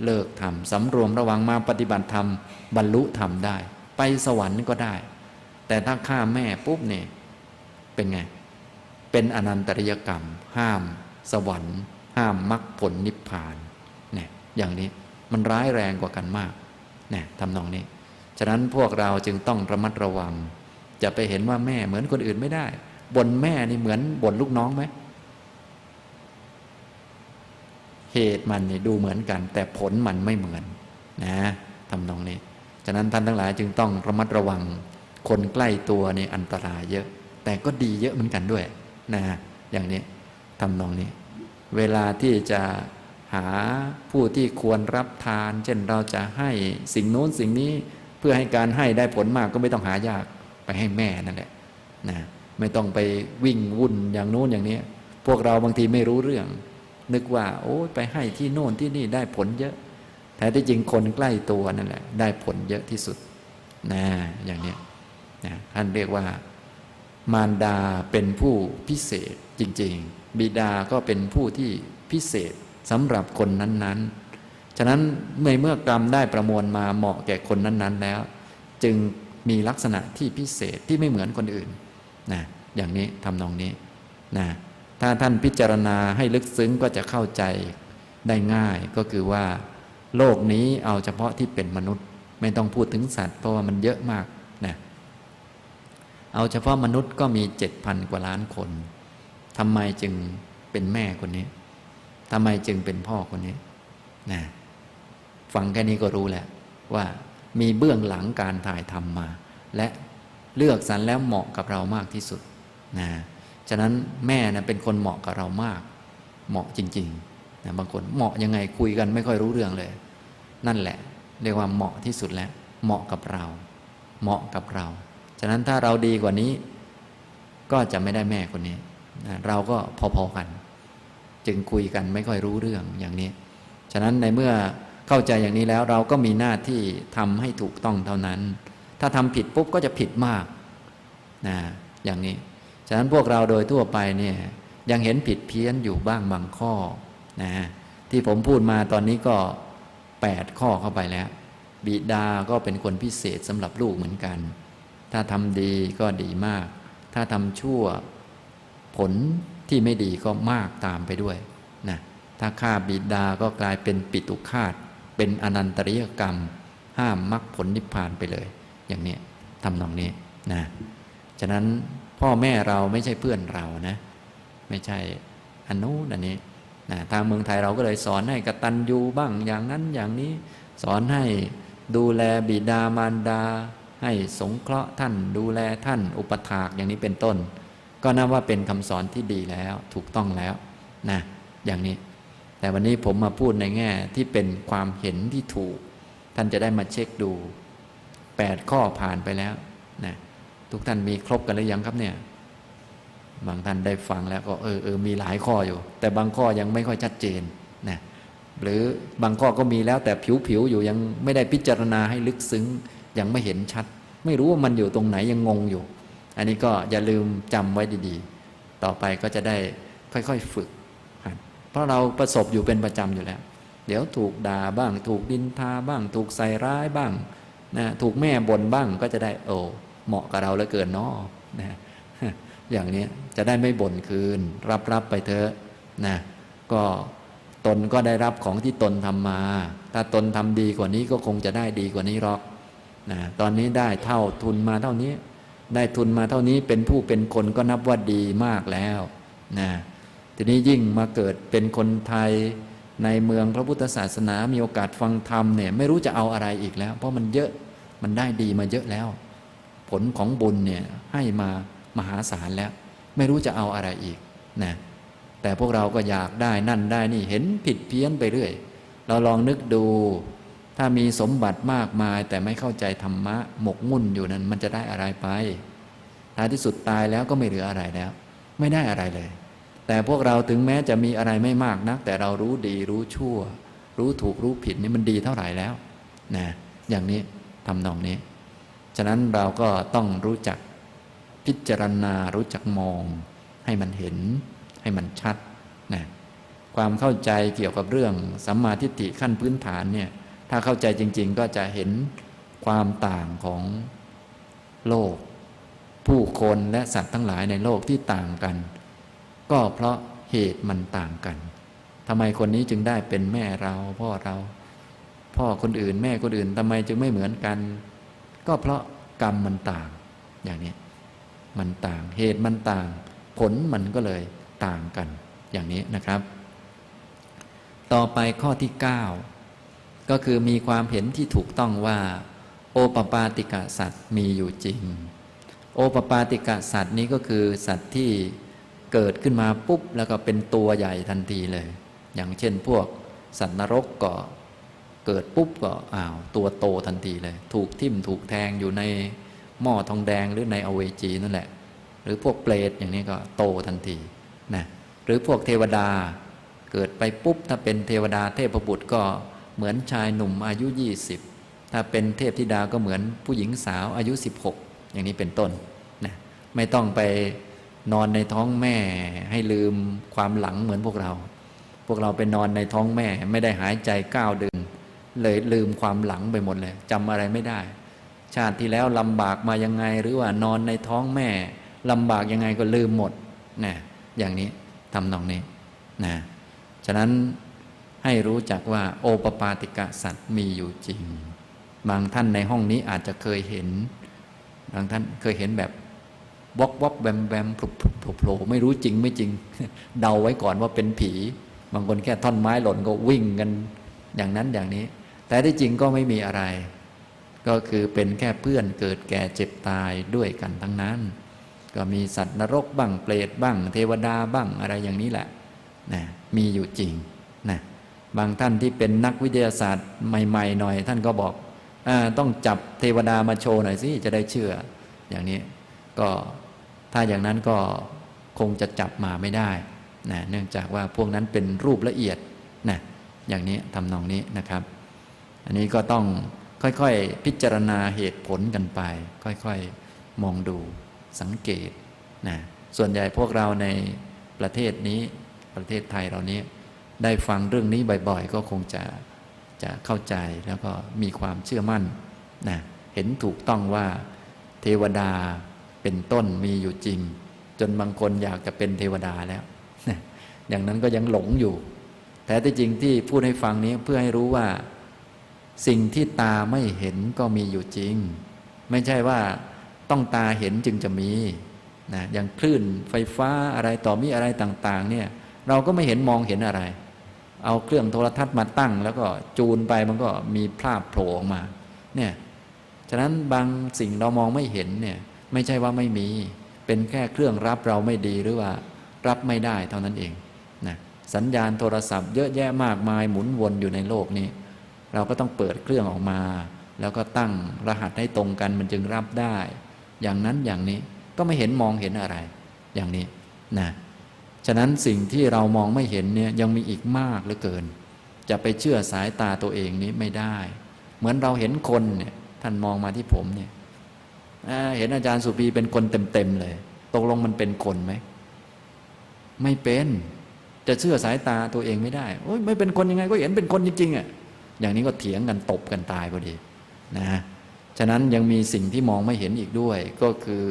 เลิกทำสำรวมระวังมาปฏิบัติธรรมบรรลุธรรมได้ไปสวรรค์ก็ได้แต่ถ้าฆ่าแม่ปุ๊บเนี่ยเป็นไงเป็นอนันตริยกรรมห้ามสวรรค์ห้ามมรรคผลนิพพานเนี่ยอย่างนี้มันร้ายแรงกว่ากันมากเนี่ยทำนองนี้ฉะนั้นพวกเราจึงต้องระมัดระวังจะไปเห็นว่าแม่เหมือนคนอื่นไม่ได้บ่นแม่นี่เหมือนบ่นลูกน้องไหมเหตุมันนี่ดูเหมือนกันแต่ผลมันไม่เหมือนนะทำนองนี้ฉะนั้นท่านทั้งหลายจึงต้องระมัดระวังคนใกล้ตัวนี่อันตรายเยอะแต่ก็ดีเยอะเหมือนกันด้วยนะอย่างนี้ทำนองนี้เวลาที่จะหาผู้ที่ควรรับทานเช่นเราจะให้สิ่งโน้นสิ่งนี้เพื่อให้การให้ได้ผลมากก็ไม่ต้องหายากไปให้แม่นั่นแหละนะไม่ต้องไปวิ่งวุ่นอย่างโน้นอย่างนี้พวกเราบางทีไม่รู้เรื่องนึกว่าโอ้ไปให้ที่โน่นที่นี่ได้ผลเยอะแต่ที่จริงคนใกล้ตัวนั่นแหละได้ผลเยอะที่สุดนะอย่างนี้นะท่านเรียกว่ามารดาเป็นผู้พิเศษจริงๆบิดาก็เป็นผู้ที่พิเศษสำหรับคนนั้นๆฉะนั้นเมื่อกรรมได้ประมวลมาเหมาะแก่คนนั้นๆแล้วจึงมีลักษณะที่พิเศษที่ไม่เหมือนคนอื่นนะอย่างนี้ทำนองนี้นะถ้าท่านพิจารณาให้ลึกซึ้งก็จะเข้าใจได้ง่ายก็คือว่าโลกนี้เอาเฉพาะที่เป็นมนุษย์ไม่ต้องพูดถึงสัตว์เพราะว่ามันเยอะมากนะเอาเฉพาะมนุษย์ก็มี 7,000 กว่าล้านคนทำไมจึงเป็นแม่คนนี้ทำไมจึงเป็นพ่อคนนี้นะฟังแค่นี้ก็รู้แล้วว่ามีเบื้องหลังการถ่ายทำมาและเลือกสรรแล้วเหมาะกับเรามากที่สุดนะฉะนั้นแม่นะเป็นคนเหมาะกับเรามากเหมาะจริงๆนะบางคนเหมาะยังไงคุยกันไม่ค่อยรู้เรื่องเลยนั่นแหละเรียกว่าเหมาะที่สุดแล้วเหมาะกับเราเหมาะกับเราฉะนั้นถ้าเราดีกว่านี้ก็จะไม่ได้แม่คนนี้นะเราก็พอๆกันจึงคุยกันไม่ค่อยรู้เรื่องอย่างนี้ฉะนั้นในเมื่อเข้าใจอย่างนี้แล้วเราก็มีหน้าที่ทำให้ถูกต้องเท่านั้นถ้าทำผิดปุ๊บก็จะผิดมากนะอย่างนี้ฉะนั้นพวกเราโดยทั่วไปเนี่ยยังเห็นผิดเพี้ยนอยู่บ้างบางข้อนะที่ผมพูดมาตอนนี้ก็8ข้อเข้าไปแล้วบิดาก็เป็นคนพิเศษสำหรับลูกเหมือนกันถ้าทำดีก็ดีมากถ้าทำชั่วผลที่ไม่ดีก็มากตามไปด้วยนะถ้าฆ่าบิดาก็กลายเป็นปิตุฆาตเป็นอนันตริยกรรมห้ามมรรคผลนิพพานไปเลยอย่างนี้ทำนองนี้นะฉะนั้นพ่อแม่เราไม่ใช่เพื่อนเรานะไม่ใช่อันนู้นอันนี้นะทางเมืองไทยเราก็เลยสอนให้กตัญญูบ้างอย่างนั้นอย่างนี้สอนให้ดูแลบิดามารดาให้สงเคราะห์ท่านดูแลท่านอุปถากอย่างนี้เป็นต้น ก็นับว่าเป็นคำสอนที่ดีแล้วถูกต้องแล้วนะอย่างนี้แต่วันนี้ผมมาพูดในแง่ที่เป็นความเห็นที่ถูกท่านจะได้มาเช็คดู8ข้อผ่านไปแล้วนะทุกท่านมีครบกันหรือยังครับเนี่ยบางท่านได้ฟังแล้วก็มีหลายข้ออยู่แต่บางข้อยังไม่ค่อยชัดเจนนะหรือบางข้อก็มีแล้วแต่ผิวๆอยู่ยังไม่ได้พิจารณาให้ลึกซึ้งยังไม่เห็นชัดไม่รู้ว่ามันอยู่ตรงไหนยังงงอยู่อันนี้ก็อย่าลืมจำไว้ดีๆต่อไปก็จะได้ค่อยๆฝึกเพราะเราประสบอยู่เป็นประจำอยู่แล้วเดี๋ยวถูกด่าบ้างถูกดินทาบ้างถูกใส่ร้ายบ้างนะถูกแม่บ่นบ้างก็จะได้เหมาะกับเราเหลือเกินเนาะนะอย่างนี้จะได้ไม่บ่นคืนรับไปเถอะนะก็ตนก็ได้รับของที่ตนทำมาถ้าตนทำดีกว่านี้ก็คงจะได้ดีกว่านี้หรอกนะตอนนี้ได้เท่าทุนมาเท่านี้ได้ทุนมาเท่านี้เป็นผู้เป็นคนก็นับว่าดีมากแล้วนะทีนี้ยิ่งมาเกิดเป็นคนไทยในเมืองพระพุทธศาสนามีโอกาสฟังธรรมเนี่ยไม่รู้จะเอาอะไรอีกแล้วเพราะมันเยอะมันได้ดีมาเยอะแล้วผลของบุญเนี่ยให้มามหาศาลแล้วไม่รู้จะเอาอะไรอีกนะแต่พวกเราก็อยากได้นั่นได้นี่เห็นผิดเพี้ยนไปเรื่อยเราลองนึกดูถ้ามีสมบัติมากมายแต่ไม่เข้าใจธรรมะหมกมุ่นอยู่นั้นมันจะได้อะไรไปท้ายที่สุดตายแล้วก็ไม่เหลืออะไรแล้วไม่ได้อะไรเลยแต่พวกเราถึงแม้จะมีอะไรไม่มากนักแต่เรารู้ดีรู้ชั่วรู้ถูกรู้ผิดนี่มันดีเท่าไหร่แล้วนะอย่างนี้ทำนองนี้ฉะนั้นเราก็ต้องรู้จักพิจารณารู้จักมองให้มันเห็นให้มันชัดนะความเข้าใจเกี่ยวกับเรื่องสัมมาทิฏฐิขั้นพื้นฐานเนี่ยถ้าเข้าใจจริงๆก็จะเห็นความต่างของโลกผู้คนและสัตว์ทั้งหลายในโลกที่ต่างกันก็เพราะเหตุมันต่างกันทำไมคนนี้จึงได้เป็นแม่เราพ่อเราพ่อคนอื่นแม่คนอื่นทำไมจึงไม่เหมือนกันก็เพราะกรรมมันต่างอย่างนี้มันต่างเหตุมันต่างผลมันก็เลยต่างกันอย่างนี้นะครับต่อไปข้อที่ 9ก็คือมีความเห็นที่ถูกต้องว่าโอปปาติกะสัตว์มีอยู่จริงโอปปาติกะสัตว์นี้ก็คือสัตว์ที่เกิดขึ้นมาปุ๊บแล้วก็เป็นตัวใหญ่ทันทีเลยอย่างเช่นพวกสัตว์นรกก็เกิดปุ๊บก็ตัวโตทันทีเลยถูกทิ่มถูกแทงอยู่ในหม้อทองแดงหรือในอเวจีนั่นแหละหรือพวกเปรตอย่างนี้ก็โตทันทีนะหรือพวกเทวดาเกิดไปปุ๊บถ้าเป็นเทวดาเทพบุตรก็เหมือนชายหนุ่มอายุ20ถ้าเป็นเทพธิดาก็เหมือนผู้หญิงสาวอายุ16อย่างนี้เป็นต้นนะไม่ต้องไปนอนในท้องแม่ให้ลืมความหลังเหมือนพวกเราไปนอนในท้องแม่ไม่ได้หายใจ9 เดือนเลยลืมความหลังไปหมดเลยจำอะไรไม่ได้ชาติที่แล้วลำบากมายังไงหรือว่านอนในท้องแม่ลำบากยังไงก็ลืมหมดนะอย่างนี้ทำนองนี้นะฉะนั้นให้รู้จักว่าโอปปาติกะสัตว์มีอยู่จริงบางท่านในห้องนี้อาจจะเคยเห็นบางท่านเคยเห็นแบบวอกแวมแวมโผล่ไม่รู้จริงไม่จริงเดาไว้ก่อนว่าเป็นผีบางคนแค่ท่อนไม้หล่นก็วิ่งกันอย่างนั้นอย่างนี้แต่ที่จริงก็ไม่มีอะไรก็คือเป็นแค่เพื่อนเกิดแก่เจ็บตายด้วยกันทั้งนั้นก็มีสัตว์นรกบ้างเปรตบ้างเทวดาบ้างอะไรอย่างนี้แหละนะมีอยู่จริงนะบางท่านที่เป็นนักวิทยาศาสตร์ใหม่ๆหน่อยท่านก็บอกต้องจับเทวดามาโชว์หน่อยสิจะได้เชื่ออย่างนี้ก็ถ้าอย่างนั้นก็คงจะจับมาไม่ได้นะเนื่องจากว่าพวกนั้นเป็นรูปละเอียดนะอย่างนี้ทำนองนี้นะครับอันนี้ก็ต้องค่อยๆพิจารณาเหตุผลกันไปค่อยๆมองดูสังเกตนะส่วนใหญ่พวกเราในประเทศนี้ประเทศไทยเรานี้ได้ฟังเรื่องนี้บ่อยๆก็คงจะเข้าใจแล้วก็มีความเชื่อมั่นนะเห็นถูกต้องว่าเทวดาเป็นต้นมีอยู่จริงจนบางคนอยากจะเป็นเทวดาแล้วนะอย่างนั้นก็ยังหลงอยู่แต่ที่จริงที่พูดให้ฟังนี้เพื่อให้รู้ว่าสิ่งที่ตาไม่เห็นก็มีอยู่จริงไม่ใช่ว่าต้องตาเห็นจึงจะมีนะอย่างคลื่นไฟฟ้าอะไรต่อมีอะไรต่างๆเนี่ยเราก็ไม่เห็นมองเห็นอะไรเอาเครื่องโทรทัศน์มาตั้งแล้วก็จูนไปมันก็มีภาพโผล่ออกมาเนี่ยฉะนั้นบางสิ่งเรามองไม่เห็นเนี่ยไม่ใช่ว่าไม่มี เป็นแค่เครื่องรับเราไม่ดีหรือว่ารับไม่ได้เท่านั้นเองนะสัญญาณโทรศัพท์เยอะแยะมากมายหมุนวนอยู่ในโลกนี้เราก็ต้องเปิดเครื่องออกมาแล้วก็ตั้งรหัสให้ตรงกันมันจึงรับได้อย่างนั้นอย่างนี้ก็ไม่เห็นมองเห็นอะไรอย่างนี้นะฉะนั้นสิ่งที่เรามองไม่เห็นเนี่ยยังมีอีกมากเหลือเกินจะไปเชื่อสายตาตัวเองนี้ไม่ได้เหมือนเราเห็นคนเนี่ยท่านมองมาที่ผมเนี่ยเห็นอาจารย์สุปีเป็นคนเต็มๆเลยตกลงมันเป็นคนไหมไม่เป็นจะเชื่อสายตาตัวเองไม่ได้โอ๊ยไม่เป็นคนยังไงก็เห็นเป็นคนจริงๆอ่ะอย่างนี้ก็เถียงกันตบกันตายพอดีนะฉะนั้นยังมีสิ่งที่มองไม่เห็นอีกด้วยก็คือ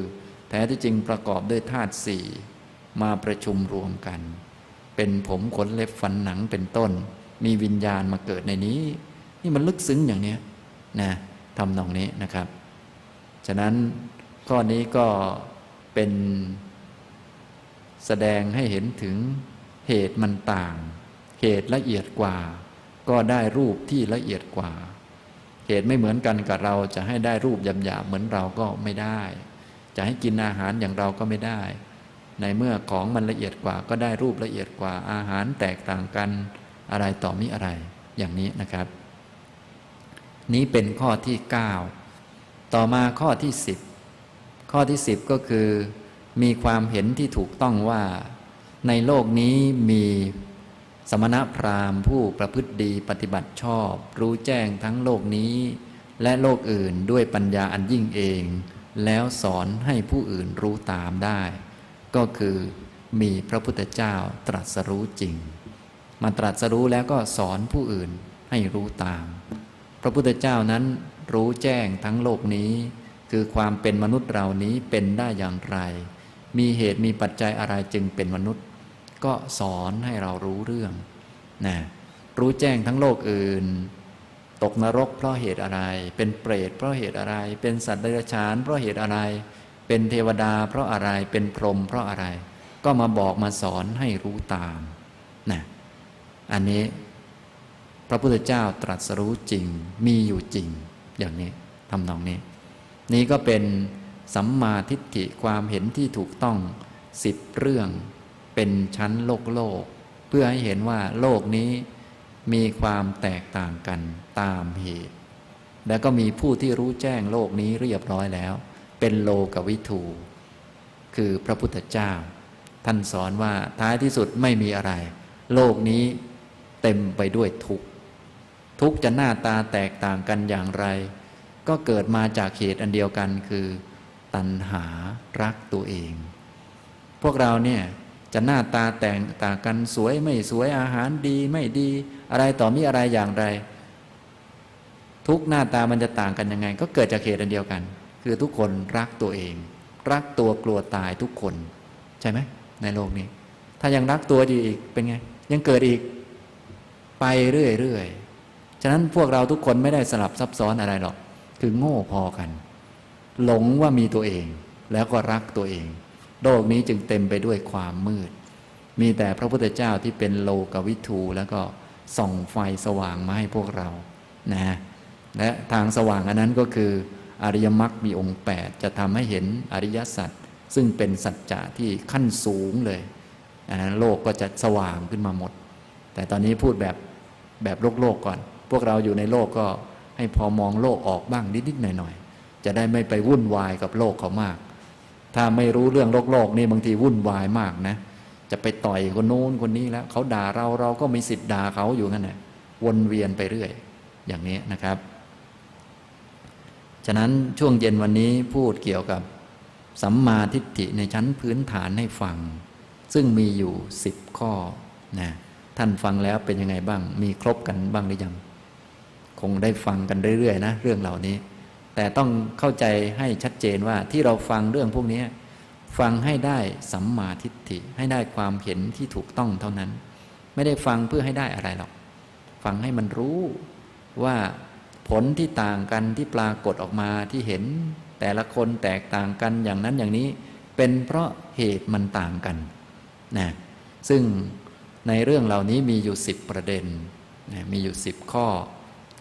แท้ที่จริงประกอบด้วยธาตุสี่มาประชุมรวมกันเป็นผมขนเล็บฟันหนังเป็นต้นมีวิญญาณมาเกิดในนี้นี่มันลึกซึ้งอย่างนี้นะทำนองนี้นะครับฉะนั้นข้อนี้ก็เป็นแสดงให้เห็นถึงเหตุมันต่างเหตุละเอียดกว่าก็ได้รูปที่ละเอียดกว่าเหตุไม่เหมือนกันกับเราจะให้ได้รูปหยาบๆเหมือนเราก็ไม่ได้จะให้กินอาหารอย่างเราก็ไม่ได้ในเมื่อของมันละเอียดกว่าก็ได้รูปละเอียดกว่าอาหารแตกต่างกันอะไรต่อมิอะไรอย่างนี้นะครับนี้เป็นข้อที่9ต่อมาข้อที่10ข้อที่10ก็คือมีความเห็นที่ถูกต้องว่าในโลกนี้มีสมณพราหมณ์ผู้ประพฤติดีปฏิบัติชอบรู้แจ้งทั้งโลกนี้และโลกอื่นด้วยปัญญาอันยิ่งเองแล้วสอนให้ผู้อื่นรู้ตามได้ก็คือมีพระพุทธเจ้าตรัสรู้จริงมาตรัสรู้แล้วก็สอนผู้อื่นให้รู้ตามพระพุทธเจ้านั้นรู้แจ้งทั้งโลกนี้คือความเป็นมนุษย์เรานี้เป็นได้อย่างไรมีเหตุมีปัจจัยอะไรจึงเป็นมนุษย์ก็สอนให้เรารู้เรื่องนะรู้แจ้งทั้งโลกอื่นตกนรกเพราะเหตุอะไรเป็นเปรตเพราะเหตุอะไรเป็นสัตว์เดรัจฉานเพราะเหตุอะไรเป็นเทวดาเพราะอะไรเป็นพรหมเพราะอะไรก็มาบอกมาสอนให้รู้ตามนะอันนี้พระพุทธเจ้าตรัสรู้จริงมีอยู่จริงอย่างนี้ทำนองนี้นี้ก็เป็นสัมมาทิฏฐิความเห็นที่ถูกต้อง10เรื่องเป็นชั้นโลกเพื่อให้เห็นว่าโลกนี้มีความแตกต่างกันตามเหตุแล้วก็มีผู้ที่รู้แจ้งโลกนี้เรียบร้อยแล้วเป็นโลกวิทูคือพระพุทธเจ้าท่านสอนว่าท้ายที่สุดไม่มีอะไรโลกนี้เต็มไปด้วยทุกข์ทุกข์จะหน้าตาแตกต่างกันอย่างไรก็เกิดมาจากเหตุอันเดียวกันคือตัณหารักตัวเองพวกเราเนี่ยจะหน้าตาแตกต่างกันสวยไม่สวยอาหารดีไม่ดีอะไรต่อมีอะไรอย่างไรทุกหน้าตามันจะต่างกันยังไงก็เกิดจากเหตุอันเดียวกันคือทุกคนรักตัวเองรักตัวกลัวตายทุกคนใช่ไหมในโลกนี้ถ้ายังรักตัวอยู่อีกเป็นไงยังเกิดอีกไปเรื่อยๆฉะนั้นพวกเราทุกคนไม่ได้สลับซับซ้อนอะไรหรอกคือโง่พอกันหลงว่ามีตัวเองแล้วก็รักตัวเองโลกนี้จึงเต็มไปด้วยความมืดมีแต่พระพุทธเจ้าที่เป็นโลกวิทูแล้วก็ส่องไฟสว่างมาให้พวกเรานะและทางสว่างอันนั้นก็คืออริยมรรคมีองค์8จะทำให้เห็นอริยสัจซึ่งเป็นสัจจะที่ขั้นสูงเลยโลกก็จะสว่างขึ้นมาหมดแต่ตอนนี้พูดแบบโลกก่อนพวกเราอยู่ในโลกก็ให้พอมองโลกออกบ้างนิดๆหน่อยๆจะได้ไม่ไปวุ่นวายกับโลกเขามากถ้าไม่รู้เรื่องโลกนี่บางทีวุ่นวายมากนะจะไปต่อยคนโน้นคนนี้แล้วเขาด่าเราก็มีสิทธิ์ด่าเขาอยู่งั้นแหละวนเวียนไปเรื่อยอย่างนี้นะครับฉะนั้นช่วงเย็นวันนี้พูดเกี่ยวกับสัมมาทิฏฐิในชั้นพื้นฐานให้ฟังซึ่งมีอยู่10ข้อนะท่านฟังแล้วเป็นยังไงบ้างมีครบกันบ้างหรือยังคงได้ฟังกันเรื่อยๆนะเรื่องเหล่านี้แต่ต้องเข้าใจให้ชัดเจนว่าที่เราฟังเรื่องพวกนี้ฟังให้ได้สัมมาทิฏฐิให้ได้ความเห็นที่ถูกต้องเท่านั้นไม่ได้ฟังเพื่อให้ได้อะไรหรอกฟังให้มันรู้ว่าผลที่ต่างกันที่ปรากฏออกมาที่เห็นแต่ละคนแตกต่างกันอย่างนั้นอย่างนี้เป็นเพราะเหตุมันต่างกันนะซึ่งในเรื่องเหล่านี้มีอยู่10ประเด็นนะมีอยู่10ข้อ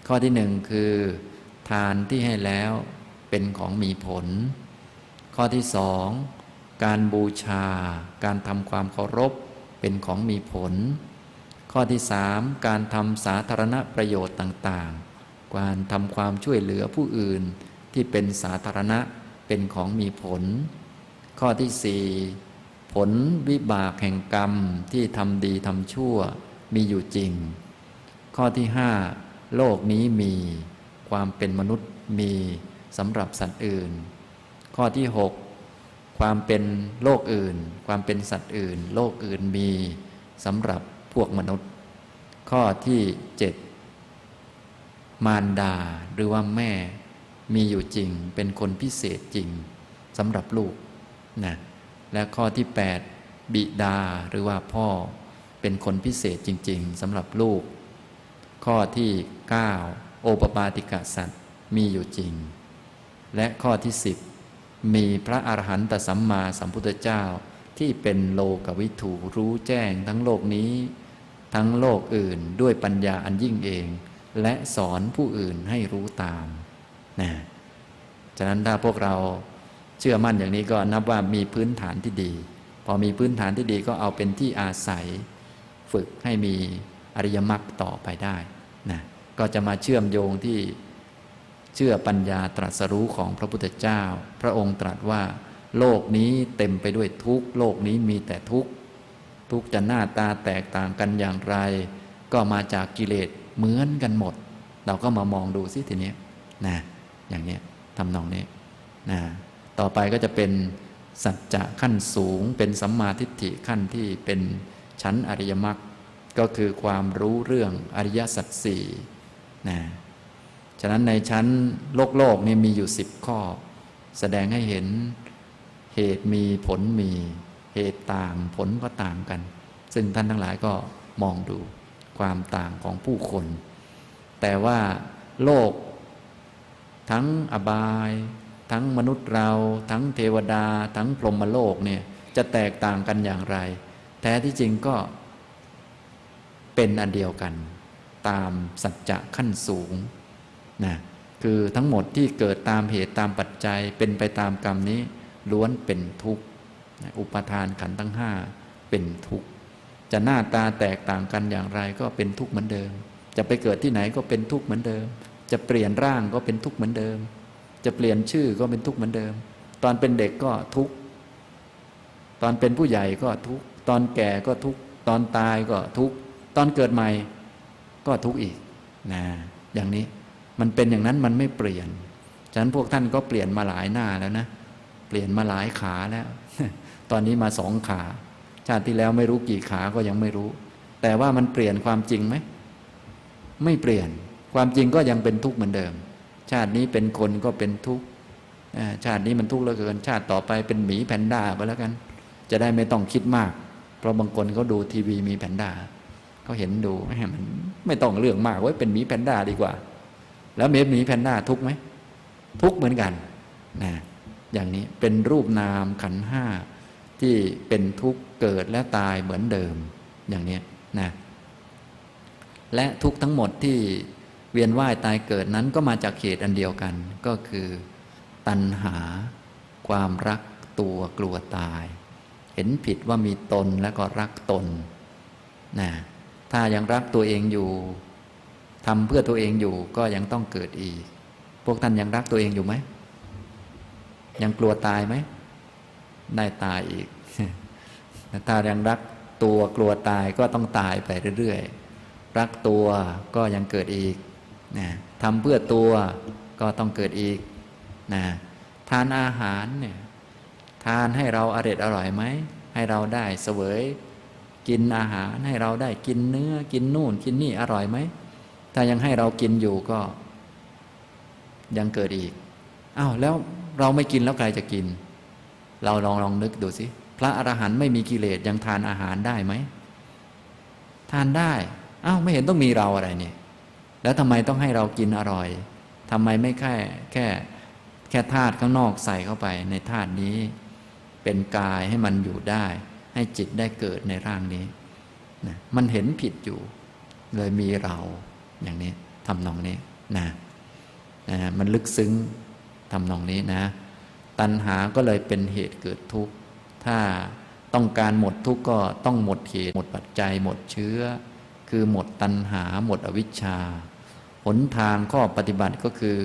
ข้อที่1คือทานที่ให้แล้วเป็นของมีผลข้อที่2 การบูชาการทำความเคารพเป็นของมีผลข้อที่3การทำสาธารณประโยชน์ต่างๆการทำความช่วยเหลือผู้อื่นที่เป็นสาธารณะเป็นของมีผลข้อที่4ผลวิบากแห่งกรรมที่ทำดีทำชั่วมีอยู่จริงข้อที่5โลกนี้มีความเป็นมนุษย์มีสำหรับสัตว์อื่นข้อที่6ความเป็นโลกอื่นความเป็นสัตว์อื่นโลกอื่นมีสำหรับพวกมนุษย์ข้อที่7มารดาหรือว่าแม่มีอยู่จริงเป็นคนพิเศษจริงสำหรับลูกนะและข้อที่8บิดาหรือว่าพ่อเป็นคนพิเศษจริงๆสำหรับลูกข้อที่9โอปปาติกสัตว์มีอยู่จริงและข้อที่10มีพระอรหันตสัมมาสัมพุทธเจ้าที่เป็นโลกวิถูรู้แจ้งทั้งโลกนี้ทั้งโลกอื่นด้วยปัญญาอันยิ่งเองและสอนผู้อื่นให้รู้ตามนะฉะนั้นถ้าพวกเราเชื่อมั่นอย่างนี้ก็นับว่ามีพื้นฐานที่ดีพอมีพื้นฐานที่ดีก็เอาเป็นที่อาศัยฝึกให้มีอริยมรรคต่อไปได้นะก็จะมาเชื่อมโยงที่เชื่อปัญญาตรัสรู้ของพระพุทธเจ้าพระองค์ตรัสว่าโลกนี้เต็มไปด้วยทุกข์โลกนี้มีแต่ทุกข์ทุกข์จะหน้าตาแตกต่างกันอย่างไรก็มาจากกิเลสเหมือนกันหมดเราก็มามองดูสิทีนี้นะอย่างนี้ทำนองนี้นะต่อไปก็จะเป็นสัจจะขั้นสูงเป็นสัมมาทิฏฐิขั้นที่เป็นชั้นอริยมรรคก็คือความรู้เรื่องอริยสัจสี่นะฉะนั้นในชั้นโลกนี่มีอยู่10ข้อแสดงให้เห็นเหตุมีผลมีเหตุต่างผลก็ต่างกันซึ่งท่านทั้งหลายก็มองดูความต่างของผู้คนแต่ว่าโลกทั้งอบายทั้งมนุษย์เราทั้งเทวดาทั้งพรหมโลกเนี่ยจะแตกต่างกันอย่างไรแท้ที่จริงก็เป็นอันเดียวกันตามสัจจะขั้นสูงนะคือทั้งหมดที่เกิดตามเหตุตามปัจจัยเป็นไปตามกรรมนี้ล้วนเป็นทุกข์อุปาทานขันธ์ทั้ง5เป็นทุกข์จะหน้าตาแตกต่างกันอย่างไรก็เป็นทุกข์เหมือนเดิมจะไปเกิดที่ไหนก็เป็นทุกข์เหมือนเดิมจะเปลี่ยนร่างก็เป็นทุกข์เหมือนเดิมจะเปลี่ยนชื่อก็เป็นทุกข์เหมือนเดิมตอนเป็นเด็กก็ทุกข์ตอนเป็นผู้ใหญ่ก็ทุกข์ตอนแก่ก็ทุกข์ตอนตายก็ทุกข์ตอนเกิดใหม่ก็ทุกข์อีกนะอย่างนี้มันเป็นอย่างนั้นมันไม่เปลี่ยนฉะนั้นพวกท่านก็เปลี่ยนมาหลายหน้าแล้วนะเปลี่ยนมาหลายขาแล้ว ตอนนี้มา2 ขาชาติที่แล้วไม่รู้กี่ขาก็ยังไม่รู้แต่ว่ามันเปลี่ยนความจริงไหมไม่เปลี่ยนความจริงก็ยังเป็นทุกข์เหมือนเดิมชาตินี้เป็นคนก็เป็นทุกข์ชาตินี้มันทุกข์เหลือเกินชาติต่อไปเป็นหมีแพนด้าไปแล้วกันจะได้ไม่ต้องคิดมากเพราะบางคนเขาดูทีวีมีแพนด้าเขาเห็นดูมันไม่ต้องเรื่องมากไว้เป็นหมีแพนด้าดีกว่าแล้วหมีแพนด้าทุกข์ไหมทุกข์เหมือนกันนะอย่างนี้เป็นรูปนามขันธ์5ที่เป็นทุกข์เกิดและตายเหมือนเดิมอย่างนี้นะและทุกข์ทั้งหมดที่เวียนว่ายตายเกิดนั้นก็มาจากเหตุอันเดียวกันก็คือตัณหาความรักตัวกลัวตายเห็นผิดว่ามีตนแล้วก็รักตนนะถ้ายังรักตัวเองอยู่ทำเพื่อตัวเองอยู่ก็ยังต้องเกิดอีกพวกท่านยังรักตัวเองอยู่ไหมยังกลัวตายไหมได้ตายอีก ถ้ายังรักตัวกลัวตายก็ต้องตายไปเรื่อยๆรักตัวก็ยังเกิดอีกนะทำเพื่อตัวก็ต้องเกิดอีกนะทานอาหารเนี่ยทานให้เราอร่อยไหมให้เราได้เสวยกินอาหารให้เราได้กินเนื้อกินนู่นกินนี่อร่อยไหมถ้ายังให้เรากินอยู่ก็ยังเกิดอีกอ้าวแล้วเราไม่กินแล้วใครจะกินเราลองนึกดูสิพระอรหันต์ไม่มีกิเลสยังทานอาหารได้ไหมทานได้อ้าวไม่เห็นต้องมีเราอะไรเนี่ยแล้วทำไมต้องให้เรากินอร่อยทำไมไม่แค่ธาตุข้างนอกใส่เข้าไปในธาตุนี้เป็นกายให้มันอยู่ได้ให้จิตได้เกิดในร่างนี้นะมันเห็นผิดอยู่เลยมีเราอย่างนี้ทำนองนี้นะมันลึกซึ้งทำนองนี้นะตัณหาก็เลยเป็นเหตุเกิดทุกข์ ถ้าต้องการหมดทุกข์ก็ต้องหมดเหตุหมดปัจจัยหมดเชื้อคือหมดตัณหาหมดอวิชชาหนทางข้อปฏิบัติก็คือ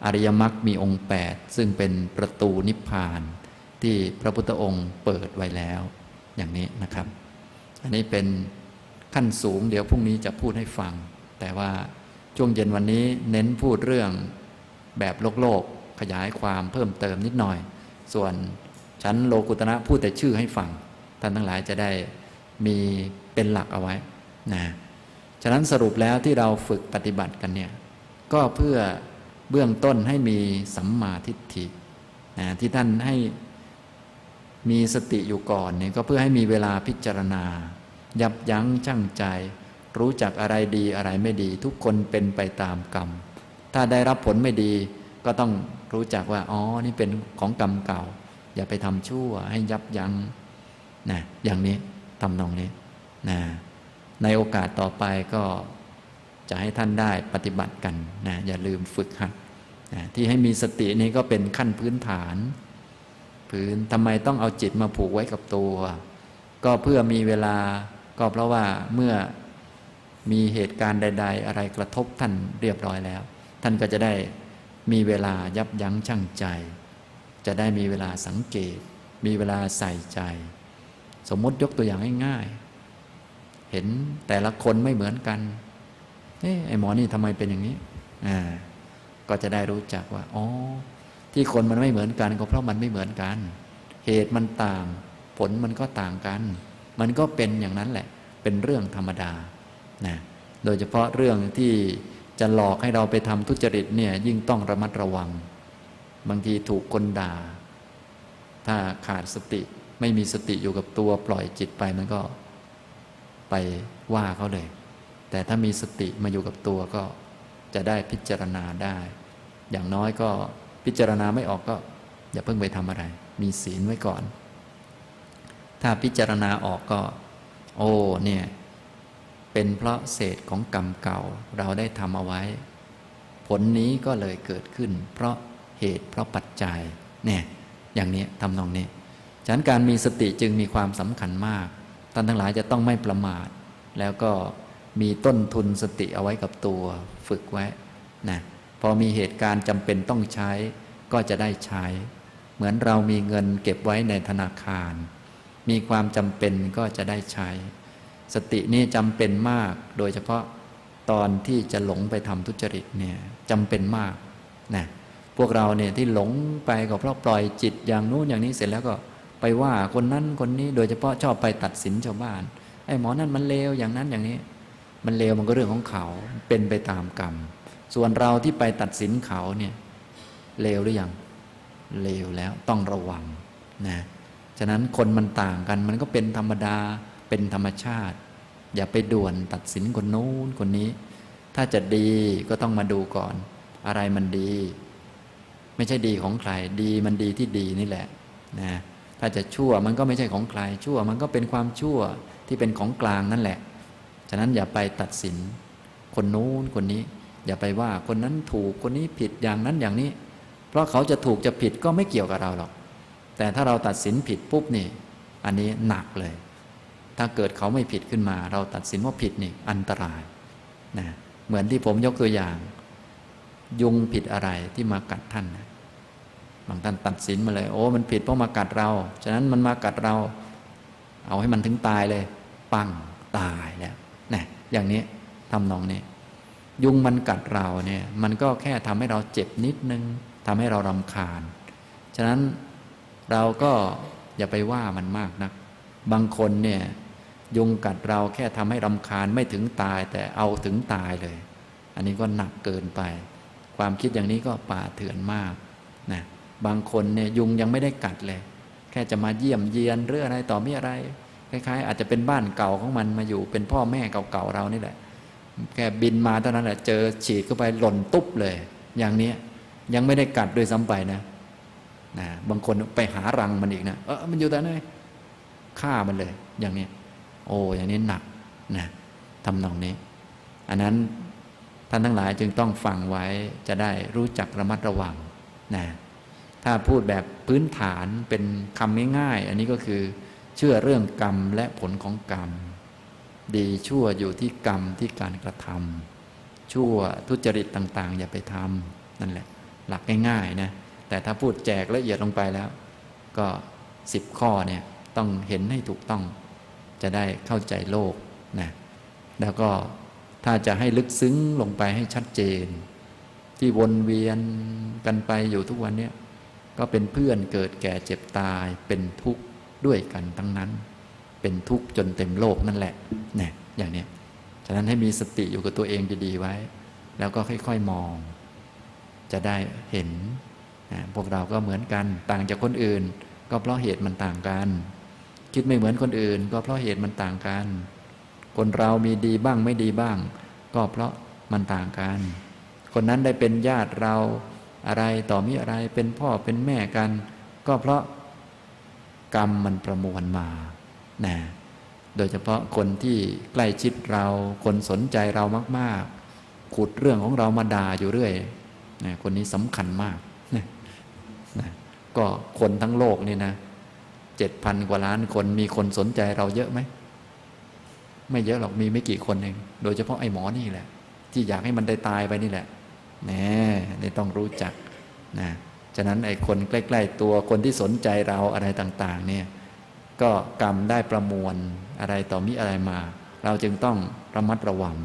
อริยมรรคมีองค์8ซึ่งเป็นประตูนิพพานที่พระพุทธองค์เปิดไว้แล้วอย่างนี้นะครับอันนี้เป็นขั้นสูงเดี๋ยวพรุ่งนี้จะพูดให้ฟังแต่ว่าช่วงเย็นวันนี้เน้นพูดเรื่องแบบโลกขยายความเพิ่มเติมนิดหน่อยส่วนชั้นโลกุตระพูดแต่ชื่อให้ฟังท่านทั้งหลายจะได้มีเป็นหลักเอาไว้นะฉะนั้นสรุปแล้วที่เราฝึกปฏิบัติกันเนี่ยก็เพื่อเบื้องต้นให้มีสัมมาทิฏฐินะที่ท่านให้มีสติอยู่ก่อนเนี่ยก็เพื่อให้มีเวลาพิจารณายับยั้งชั่งใจรู้จักอะไรดีอะไรไม่ดีทุกคนเป็นไปตามกรรมถ้าได้รับผลไม่ดีก็ต้องรู้จักว่าอ๋อนี่เป็นของกรรมเก่าอย่าไปทำชั่วให้ยับยั้งนะอย่างนี้ทำนองนี้นะในโอกาสต่อไปก็จะให้ท่านได้ปฏิบัติกันนะอย่าลืมฝึกหัดนะที่ให้มีสตินี้ก็เป็นขั้นพื้นฐานทำไมต้องเอาจิตมาผูกไว้กับตัวก็เพื่อมีเวลาก็เพราะว่าเมื่อมีเหตุการณ์ใดๆอะไรกระทบท่านเรียบร้อยแล้วท่านก็จะได้มีเวลายับยั้งชั่งใจจะได้มีเวลาสังเกตมีเวลาใส่ใจสมมติยกตัวอย่างง่ายๆเห็นแต่ละคนไม่เหมือนกันไอ้หมอนี่ทำไมเป็นอย่างนี้ก็จะได้รู้จักว่าอ๋อที่คนมันไม่เหมือนกันก็เพราะมันไม่เหมือนกันเหตุมันต่างผลมันก็ต่างกันมันก็เป็นอย่างนั้นแหละเป็นเรื่องธรรมดานะโดยเฉพาะเรื่องที่จะหลอกให้เราไปทำทุจริตเนี่ยยิ่งต้องระมัดระวังบางทีถูกคนด่าถ้าขาดสติไม่มีสติอยู่กับตัวปล่อยจิตไปมันก็ไปว่าเขาเลยแต่ถ้ามีสติมาอยู่กับตัวก็จะได้พิจารณาได้อย่างน้อยก็พิจารณาไม่ออกก็อย่าเพิ่งไปทำอะไรมีศีลไว้ก่อนถ้าพิจารณาออกก็โอ้เนี่ยเป็นเพราะเศษของกรรมเก่าเราได้ทำเอาไว้ผลนี้ก็เลยเกิดขึ้นเพราะเหตุเพราะปัจจัยเนี่ยอย่างนี้ทำนองนี้ฉะนั้นการมีสติจึงมีความสำคัญมากท่านทั้งหลายจะต้องไม่ประมาทแล้วก็มีต้นทุนสติเอาไว้กับตัวฝึกไว้นะพอมีเหตุการณ์จำเป็นต้องใช้ก็จะได้ใช้เหมือนเรามีเงินเก็บไว้ในธนาคารมีความจำเป็นก็จะได้ใช้สตินี่จำเป็นมากโดยเฉพาะตอนที่จะหลงไปทำทุจริตเนี่ยจำเป็นมากนะพวกเราเนี่ยที่หลงไปก็เพราะปล่อยจิตอย่างนู้นอย่างนี้เสร็จแล้วก็ไปว่าคนนั้นคนนี้โดยเฉพาะชอบไปตัดสินชาวบ้านไอ้หมอนั่นมันเลวอย่างนั้นอย่างนี้มันเลวมันก็เรื่องของเขาเป็นไปตามกรรมส่วนเราที่ไปตัดสินเขาเนี่ยเลวหรือยังเลวแล้วต้องระวังนะฉะนั้นคนมันต่างกันมันก็เป็นธรรมดาเป็นธรรมชาติอย่าไปด่วนตัดสินคนโน้นคนนี้ถ้าจะดีก็ต้องมาดูก่อนอะไรมันดีไม่ใช่ดีของใครดีมันดีที่ดีนี่แหละนะถ้าจะชั่วมันก็ไม่ใช่ของใครชั่วมันก็เป็นความชั่วที่เป็นของกลางนั่นแหละฉะนั้นอย่าไปตัดสินคนโน้นคนนี้อย่าไปว่าคนนั้นถูกคนนี้ผิดอย่างนั้นอย่างนี้เพราะเขาจะถูกจะผิดก็ไม่เกี่ยวกับเราหรอกแต่ถ้าเราตัดสินผิดปุ๊บนี่อันนี้หนักเลยถ้าเกิดเขาไม่ผิดขึ้นมาเราตัดสินว่าผิดนี่อันตรายนะเหมือนที่ผมยกตัวอย่างยุงผิดอะไรที่มากัดท่านนะบางท่านตัดสินมาเลยโอ้มันผิดเพราะมากัดเราฉะนั้นมันมากัดเราเอาให้มันถึงตายเลยปังตายแล้วนะอย่างนี้ทำนองนี้ยุงมันกัดเราเนี่ยมันก็แค่ทำให้เราเจ็บนิดนึงทำให้เรารำคาญฉะนั้นเราก็อย่าไปว่ามันมากนักบางคนเนี่ยยุงกัดเราแค่ทำให้รำคาญไม่ถึงตายแต่เอาถึงตายเลยอันนี้ก็หนักเกินไปความคิดอย่างนี้ก็ป่าเถื่อนมากนะบางคนเนี่ยยุงยังไม่ได้กัดเลยแค่จะมาเยี่ยมเยียนหรืออะไรต่อมีอะไรคล้ายๆอาจจะเป็นบ้านเก่าของมันมาอยู่เป็นพ่อแม่เก่าๆเรานี่แหละแค่บินมาเท่านั้นแหละเจอฉีดเข้าไปหล่นตุ๊บเลยอย่างนี้ยังไม่ได้กัดด้วยซ้ำไปนะบางคนไปหารังมันอีกนะมันอยู่แต่ไหนฆ่ามันเลยอย่างนี้โอ้อย่างนี้หนักนะทำนองนี้อันนั้นท่านทั้งหลายจึงต้องฟังไว้จะได้รู้จักระมัดระวังนะ ถ้าพูดแบบพื้นฐานเป็นคำง่ายๆอันนี้ก็คือเชื่อเรื่องกรรมและผลของกรรมดีชั่วอยู่ที่กรรมที่การกระทำชั่วทุจริตต่างๆอย่าไปทำนั่นแหละหลักง่ายๆนะแต่ถ้าพูดแจกละเอียดลงไปแล้วก็10 ข้อเนี่ยต้องเห็นให้ถูกต้องจะได้เข้าใจโลกนะแล้วก็ถ้าจะให้ลึกซึ้งลงไปให้ชัดเจนที่วนเวียนกันไปอยู่ทุกวันเนี้ยก็เป็นเพื่อนเกิดแก่เจ็บตายเป็นทุกข์ด้วยกันทั้งนั้นเป็นทุกข์จนเต็มโลกนั่นแหละเนี่ยอย่างเนี้ยฉะนั้นให้มีสติอยู่กับตัวเองดีๆไว้แล้วก็ค่อยๆมองจะได้เห็นพวกเราก็เหมือนกันต่างจากคนอื่นก็เพราะเหตุมันต่างกันคิดไม่เหมือนคนอื่นก็เพราะเหตุมันต่างกันคนเรามีดีบ้างไม่ดีบ้างก็เพราะมันต่างกันคนนั้นได้เป็นญาติเราอะไรต่อมีอะไรเป็นพ่อเป็นแม่กันก็เพราะกรรมมันประมวลมานะโดยเฉพาะคนที่ใกล้ชิดเราคนสนใจเรามากๆขุดเรื่องของเรามาด่าอยู่เรื่อยนะคนนี้สำคัญมากนะก็คนทั้งโลกนี่นะ7,000 กว่าล้านคนมีคนสนใจเราเยอะไหมไม่เยอะหรอกมีไม่กี่คนเองโดยเฉพาะไอ้หมอนี่แหละที่อยากให้มันได้ตายไปนี่แหละแน่นี่ต้องรู้จักนะฉะนั้นไอ้คนใกล้ๆตัวคนที่สนใจเราอะไรต่างๆเนี่ยก็กรรมได้ประมวลอะไรต่อมิอะไรมาเราจึงต้องระมัดระวัง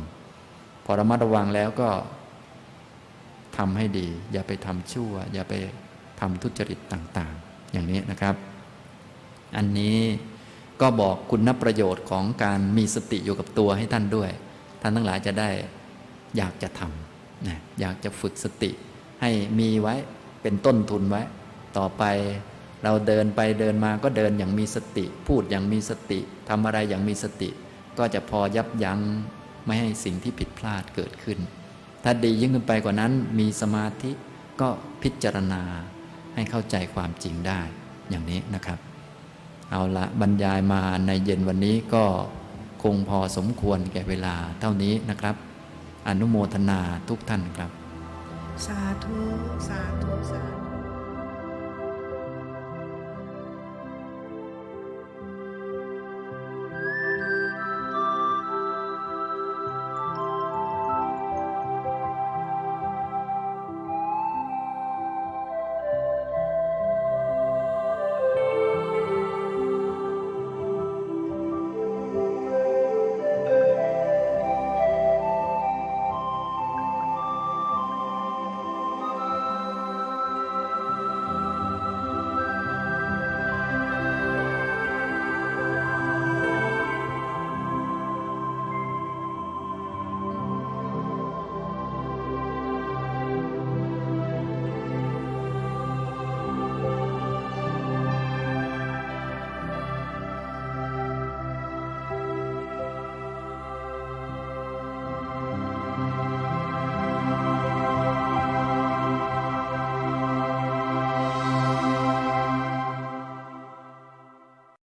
พอระมัดระวังแล้วก็ทำให้ดีอย่าไปทำชั่วอย่าไปทำทุจริตต่างๆอย่างนี้นะครับอันนี้ก็บอกคุณประโยชน์ของการมีสติอยู่กับตัวให้ท่านด้วยท่านทั้งหลายจะได้อยากจะทำนะอยากจะฝึกสติให้มีไว้เป็นต้นทุนไว้ต่อไปเราเดินไปเดินมาก็เดินอย่างมีสติพูดอย่างมีสติทำอะไรอย่างมีสติก็จะพอยับยั้งไม่ให้สิ่งที่ผิดพลาดเกิดขึ้นถ้าดียิ่งขึ้นไปกว่านั้นมีสมาธิก็พิจารณาให้เข้าใจความจริงได้อย่างนี้นะครับเอาละบรรยายมาในเย็นวันนี้ก็คงพอสมควรแก่เวลาเท่านี้นะครับอนุโมทนาทุกท่านครับสาธุ สาธุ สาธุ